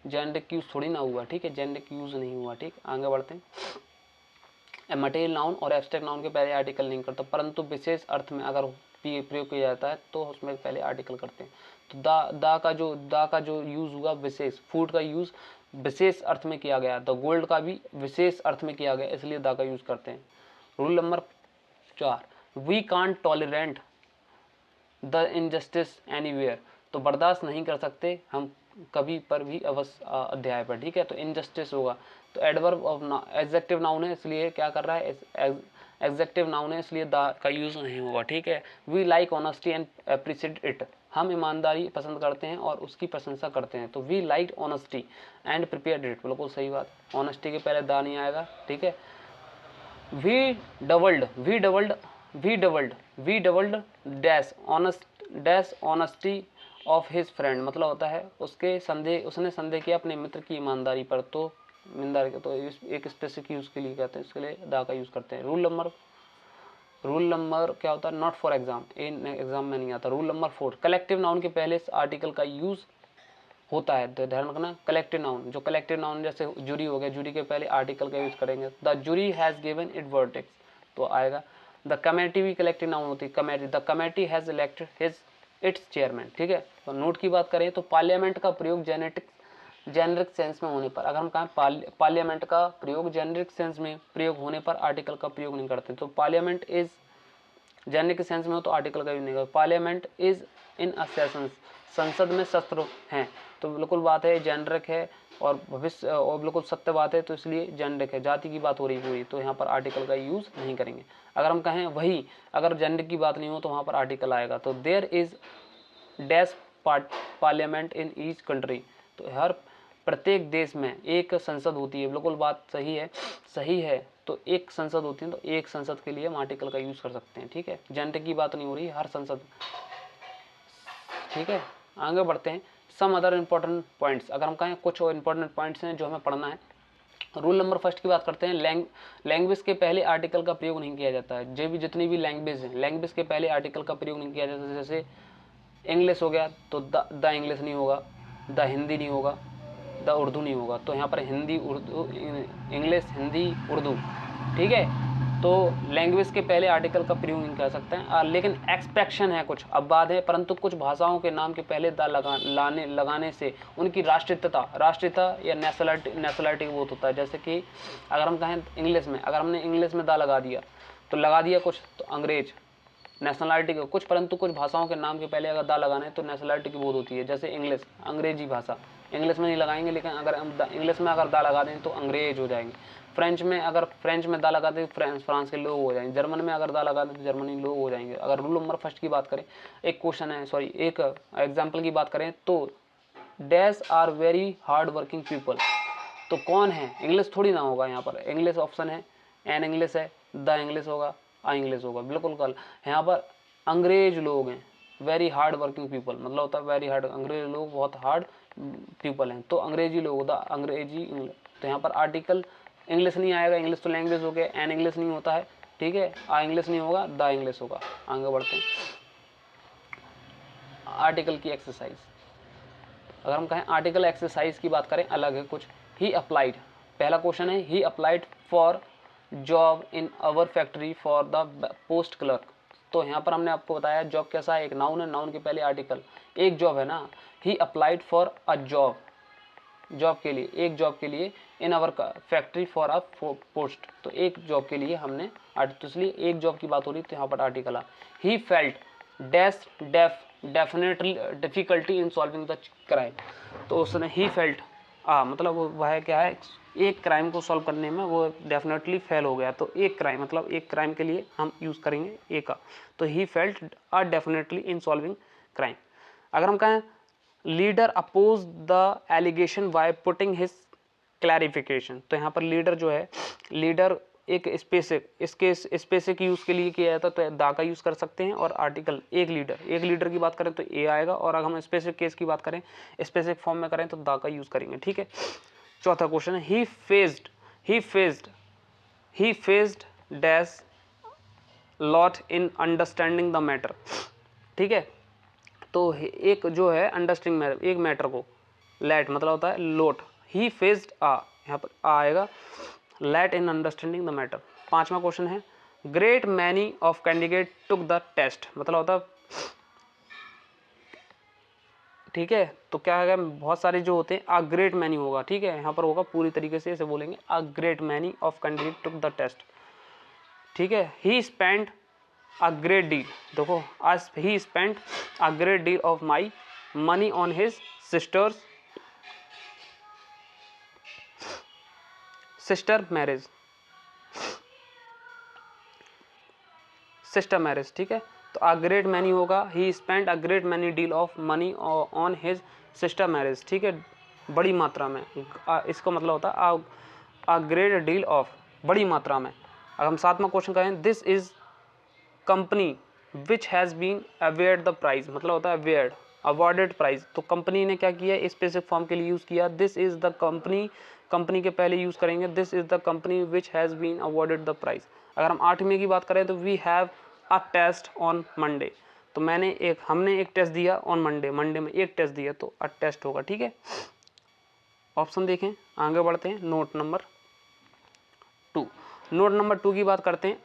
जेनरिक यूज थोड़ी ना हुआ। ठीक है, जेनरिक यूज नहीं हुआ। ठीक, आगे बढ़ते हैं। मटेरियल नाउन और एब्स्ट्रैक्ट नाउन के पहले आर्टिकल नहीं करता, परंतु विशेष अर्थ में अगर प्रयोग किया जाता है तो उसमें पहले आर्टिकल करते हैं। तो द का जो यूज हुआ विशेष, फूड का यूज विशेष अर्थ में किया गया, तो गोल्ड का भी विशेष अर्थ में किया गया, इसलिए द का यूज करते हैं। Rule number 4, we can't tolerant the injustice anywhere, तो बर्दाश्त नहीं कर सकते हम कभी पर भी अध्याय पर। ठीक है, तो इनजस्टिस होगा, तो एडवर्ब ऑफ एग्जेक्टिव नाउन है, इसलिए क्या कर रहा है, एग्जेक्टिव नाउन है, इसलिए द का यूज नहीं होगा। ठीक है, we like honesty and appreciate it, हम ईमानदारी पसंद करते हैं और उसकी प्रशंसा करते हैं, तो we like honesty and prepared it, बिल्कुल सही बात, ऑनेस्टी के पहले द नहीं आएगा। ठीक है, वी डबल्ड dash honesty of his friend, मतलब होता है उसने संदेह किया अपने मित्र की ईमानदारी पर, तो एक स्पेसिफिक यूज के लिए कहते हैं, इसके लिए द का यूज करते हैं। रूल नंबर क्या होता है, नॉट फॉर एग्जाम, एग्जाम में नहीं आता। रूल नंबर 4, कलेक्टिव नाउन के पहले आर्टिकल का यूज होता है, तो ध्यान रखना, कलेक्टिव नाउन जैसे जूरी हो गया, जूरी के पहले आर्टिकल का यूज करेंगे, the jury has given it verdict, तो आएगा। द कमेटी भी कलेक्टिव नाउन होती है, committee, the committee has elected its chairman. ठीक है, तो नोट की बात करें तो पार्लियामेंट का प्रयोग जेनरिक सेंस में होने पर, अगर हम कहें पार्लियामेंट का प्रयोग जेनरिक सेंस में प्रयोग होने पर आर्टिकल का प्रयोग नहीं करते, तो पार्लियामेंट इज जेंडर के सेंस में हो तो आर्टिकल का यूज नहीं करेंगे। Parliament is in a session, संसद में शस्त्र हैं, तो बिल्कुल बात है जेंडरिक है और भविष्य और बिल्कुल सत्य बात है, तो इसलिए जेंडरिक है, जाति की बात हो रही पूरी, तो यहाँ पर आर्टिकल का यूज नहीं करेंगे। अगर हम कहें वही, अगर जेंडर की बात नहीं हो तो वहाँ पर आर्टिकल आएगा। तो there is dash parliament in each country, तो हर प्रत्येक देश में एक संसद होती है, बिल्कुल बात सही है, सही है। तो एक संसद होती है, तो एक संसद के लिए हम आर्टिकल का यूज कर सकते हैं, ठीक है। जेंडर की बात नहीं हो रही, हर संसद, ठीक है। आगे बढ़ते हैं। सम अदर इंपॉर्टेंट पॉइंट्स, अगर हम कहें कुछ और इंपॉर्टेंट पॉइंट्स हैं जो हमें पढ़ना है। रूल नंबर फर्स्ट की बात करते हैं। लैंग्वेज के पहले आर्टिकल का प्रयोग नहीं किया जाता है। जो भी जितनी भी लैंग्वेज है, लैंग्वेज के पहले आर्टिकल का प्रयोग नहीं किया जाता। जैसे इंग्लिश हो गया तो द इंग्लिश नहीं होगा, द हिंदी नहीं होगा, द उर्दू नहीं होगा। तो यहाँ पर हिंदी, उर्दू, इंग्लिश, हिंदी, उर्दू, ठीक है। तो लैंग्वेज के पहले आर्टिकल का प्रयोग नहीं कर सकते हैं। लेकिन एक्सपेक्शन है, कुछ अपवाद है, परंतु कुछ भाषाओं के नाम के पहले द लगाने से उनकी राष्ट्रीयता या नेशनलिटी बहुत होता है। जैसे कि अगर हम कहें इंग्लिश में, अगर हमने इंग्लिश में द लगा दिया तो लगा दिया कुछ तो अंग्रेज नेशनलिटी का कुछ, परंतु कुछ भाषाओं के नाम के पहले अगर दा लगाना है तो नेशनलिटी की बहुत होती है। जैसे इंग्लिश, अंग्रेजी भाषा, इंग्लिश में नहीं लगाएंगे, लेकिन अगर हम इंग्लिश में अगर दा लगा दें तो अंग्रेज हो जाएंगे। फ्रेंच में अगर फ्रेंच में दा लगा दें तो फ्रांस के लोग हो जाएंगे। जर्मन में अगर दा लगा दें तो जर्मनी लोग हो जाएंगे। अगर रूल नंबर फर्स्ट की बात करें, एक क्वेश्चन है, सॉरी एक एग्जाम्पल की बात करें तो dash are very hard working people, तो कौन है, इंग्लिश थोड़ी ना होगा यहाँ पर, इंग्लिश ऑप्शन है, एन इंग्लिश है, द इंग्लिश होगा, आ इंग्लिश होगा, बिल्कुल कल। यहाँ पर अंग्रेज लोग हैं, वेरी हार्ड वर्किंग पीपल, मतलब होता है वेरी हार्ड, अंग्रेज लोग बहुत हार्ड पीपल हैं, तो अंग्रेजी लोग, द अंग्रेजी इंग्लिश। तो यहाँ पर आर्टिकल इंग्लिश नहीं आएगा, इंग्लिश तो लैंग्वेज हो गया, एन इंग्लिश नहीं होता है, ठीक है, आ इंग्लिश नहीं होगा, द इंग्लिश होगा। आगे बढ़ते हैं। आर्टिकल की एक्सरसाइज, अगर हम कहें आर्टिकल एक्सरसाइज की बात करें, अलग है कुछ। ही अप्लाइड, पहला क्वेश्चन है, he applied for job in our factory for the post clerk. तो यहाँ पर हमने आपको बताया जॉब कैसा है, एक नाउन है, नाउन के पहले आर्टिकल, एक जॉब है ना। He applied for a job, job के लिए, एक जॉब के लिए, in our factory for a post, तो एक जॉब के लिए हमने तो इसलिए एक जॉब की बात हो रही, तो यहाँ पर आर्टिकल आ। He felt dash definitely difficulty in solving the crime, तो उसने ही फेल्ट मतलब वह क्या है, एक क्राइम को सॉल्व करने में वो डेफिनेटली फेल हो गया, तो एक क्राइम मतलब एक क्राइम के लिए हम यूज़ करेंगे ए का, तो he felt definitely in solving crime. अगर हम कहें leader oppose the allegation by putting his clarification, तो यहाँ पर लीडर जो है, लीडर एक स्पेसिफिक, इसके स्पेसिफिक यूज़ के लिए किया जाता है तो दा का यूज़ कर सकते हैं, और आर्टिकल एक लीडर की बात करें तो ए आएगा, और अगर हम स्पेसिफिक केस की बात करें, स्पेसिफिक फॉर्म में करें तो दा का यूज़ करेंगे, ठीक है। चौथा क्वेश्चन है, ही faced dash lot in understanding the matter, ठीक है। तो एक जो है अंडरस्टैंडिंग एक मैटर को, लेट मतलब होता है लोट, ही फेस्ड यहाँ पर आएगा, late in understanding the matter. पांचवा क्वेश्चन है, great many of candidate took the test, मतलब होता है, ठीक है। तो क्या है, बहुत सारे जो होते हैं, अ ग्रेट मैनी होगा, ठीक है, यहाँ पर होगा पूरी तरीके से ऐसे बोलेंगे, a great many of candidate took the test, ठीक है। He spend a great deal, देखो आज he spend a great deal of my money on his sister marriage, ठीक है। तो अ ग्रेट मैनी होगा, he spend a great many deal of money on his sister marriage, ठीक है, बड़ी मात्रा में, इसका मतलब होता है अ ग्रेट डील ऑफ, बड़ी मात्रा में। अगर हम सातवां क्वेश्चन कहें, this is company which has been awarded the prize, मतलब होता है अवेयर्ड, अवॉर्डेड प्राइज, तो कंपनी ने क्या किया, स्पेसिफिक फॉर्म के लिए यूज़ किया, this is the company, company के पहले यूज़ करेंगे, this is the company which has been awarded the prize. अगर हम 8वीं की बात करें तो we have a test on Monday, तो हमने एक टेस्ट दिया ऑन मंडे में एक टेस्ट दिया, तो अ टेस्ट होगा, ठीक है। ऑप्शन देखें, आगे बढ़ते हैं। नोट नंबर 2 की बात करते हैं।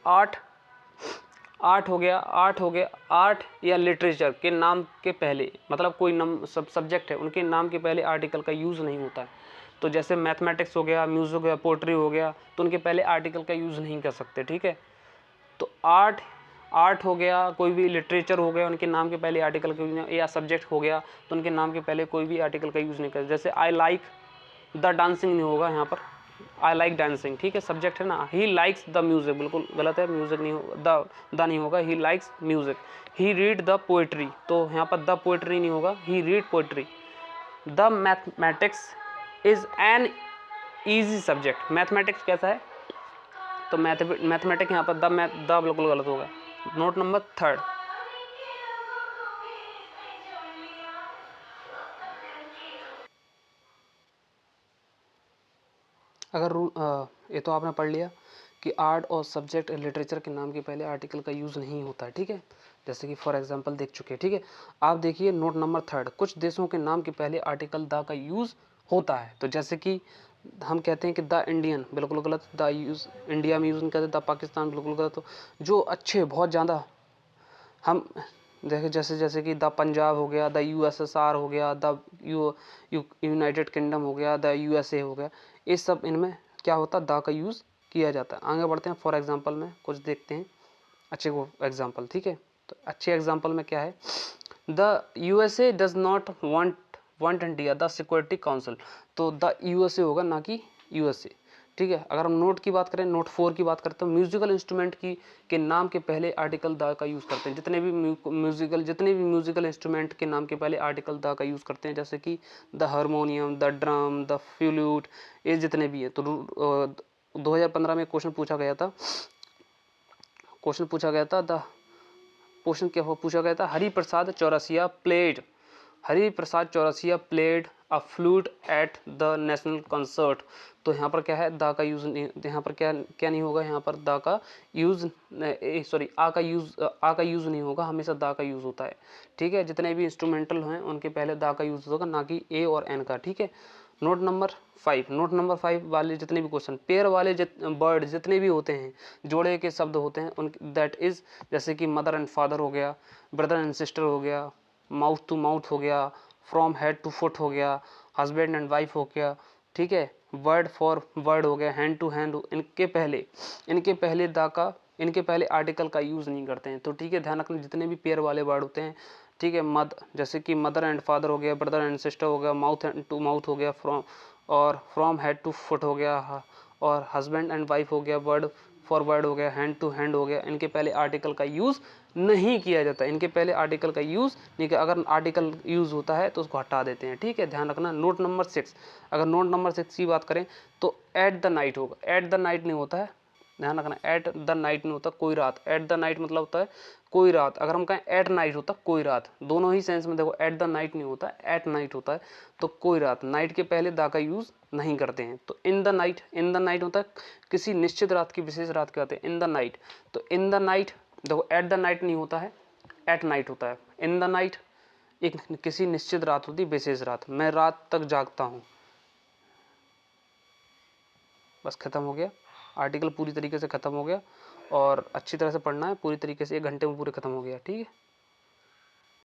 आर्ट हो गया, आर्ट या लिटरेचर के नाम के पहले, मतलब कोई सब्जेक्ट है उनके नाम के पहले आर्टिकल का यूज़ नहीं होता है। तो जैसे मैथमेटिक्स हो गया, म्यूज़िक हो गया, पोट्री हो गया, तो उनके पहले आर्टिकल का यूज़ नहीं कर सकते, ठीक है। तो आर्ट आर्ट हो गया, कोई भी लिटरेचर हो गया, उनके नाम के पहले आर्टिकल का यूज, या सब्जेक्ट हो गया तो उनके नाम के पहले कोई भी आर्टिकल का यूज़ नहीं करते। जैसे आई लाइक द डांसिंग नहीं होगा यहाँ पर, आई लाइक डांसिंग, ठीक है, सब्जेक्ट है ना। ही लाइक्स द म्यूजिक, बिल्कुल गलत है, म्यूजिक नहीं होगा, द नहीं होगा, he likes music. He read the poetry, तो यहाँ पर द पोएट्री नहीं होगा, he read poetry. The mathematics is an easy subject, mathematics कैसा है, तो मैथमेटिक्स यहाँ पर द बिल्कुल गलत होगा। नोट नंबर 3, अगर ये तो आपने पढ़ लिया कि आर्ट और सब्जेक्ट लिटरेचर के नाम के पहले आर्टिकल का यूज़ नहीं होता है, ठीक है, जैसे कि फॉर एग्जांपल देख चुके हैं, ठीक है। आप देखिए नोट नंबर 3, कुछ देशों के नाम के पहले आर्टिकल द का यूज़ होता है। तो जैसे कि हम कहते हैं कि द इंडियन, बिल्कुल गलत, द यूज़ इंडिया में यूज़ नहीं करते, द पाकिस्तान, बिल्कुल गलत। तो जो अच्छे बहुत ज़्यादा हम देखें, जैसे कि द पंजाब हो गया, द यूएसएसआर हो गया, द यूनाइटेड किंगडम हो गया, द यूएसए हो गया, ये सब इनमें क्या होता है, द का यूज़ किया जाता है। आगे बढ़ते हैं, फॉर एग्जांपल में कुछ देखते हैं अच्छे को एग्जांपल, ठीक है। तो अच्छे एग्जांपल में क्या है, the USA does not want India the security council, तो द यूएसए होगा ना कि यूएसए, ठीक है। अगर हम नोट की बात करें, नोट 4 की बात करें, तो म्यूजिकल इंस्ट्रूमेंट की के नाम के पहले आर्टिकल द का यूज़ करते हैं। जितने भी म्यूजिकल इंस्ट्रूमेंट के नाम के पहले आर्टिकल द का यूज़ करते हैं, जैसे कि the harmonium, the drum, the flute, ये जितने भी है। तो 2015 में क्वेश्चन पूछा गया था, क्वेश्चन क्या पूछा गया था, Hariprasad Chaurasia played a flute at the national concert. तो यहाँ पर क्या है, द का यूज़ नहीं, यहाँ पर क्या नहीं होगा, यहाँ पर द का यूज़ सॉरी आ का यूज़ नहीं होगा, हमेशा द का यूज़ होता है, ठीक है। जितने भी इंस्ट्रूमेंटल हैं उनके पहले द का यूज़ होगा, ना कि ए और एन का, ठीक है। नोट नंबर 5 वाले जितने भी क्वेश्चन, पेयर वाले वर्ड जितने भी होते हैं, जोड़े के शब्द होते हैं, उन दैट इज़, जैसे कि मदर एंड फादर हो गया, ब्रदर एंड सिस्टर हो गया, माउथ टू माउथ हो गया, फ्रॉम हेड टू फुट हो गया, हस्बैंड एंड वाइफ हो गया, ठीक है, वर्ड फॉर वर्ड हो गया, हैंड टू हैंड, इनके पहले आर्टिकल का यूज़ नहीं करते हैं। तो ठीक है, ध्यान रखना, जितने भी पेयर वाले वर्ड होते हैं, ठीक है, जैसे कि मदर एंड फादर हो गया, ब्रदर एंड सिस्टर हो गया, माउथ एंड टू माउथ हो गया, फ्रॉम हेड टू फुट हो गया, और हस्बैंड एंड वाइफ हो गया, वर्ड फॉर वर्ड हो गया, हैंड टू हैंड हो गया, इनके पहले आर्टिकल का यूज़ नहीं किया जाता, इनके पहले आर्टिकल का यूज़ नहीं किया। अगर आर्टिकल यूज़ होता है तो उसको हटा देते हैं, ठीक है, ध्यान रखना। नोट नंबर 6, अगर नोट नंबर 6 की बात करें तो एट द नाइट होगा, एट द नाइट नहीं होता है, ध्यान रखना, एट द नाइट नहीं होता, कोई रात, एट द नाइट मतलब होता है कोई रात। अगर हम कहें एट नाइट होता कोई रात, दोनों ही सेंस में देखो, एट द नाइट नहीं होता, एट नाइट होता है, तो कोई रात, नाइट के पहले दा का यूज़ नहीं करते हैं। तो इन द नाइट होता है किसी निश्चित रात की, विशेष रात कहते हैं इन द नाइट। तो इन द नाइट देखो, एट द नाइट नहीं होता है, एट नाइट होता है। इन द नाइट एक किसी निश्चित रात होती, विशेष रात, मैं रात तक जागता हूँ, बस खत्म हो गया, आर्टिकल पूरी तरीके से खत्म हो गया। और अच्छी तरह से पढ़ना है, पूरी तरीके से 1 घंटे में पूरे खत्म हो गया, ठीक है।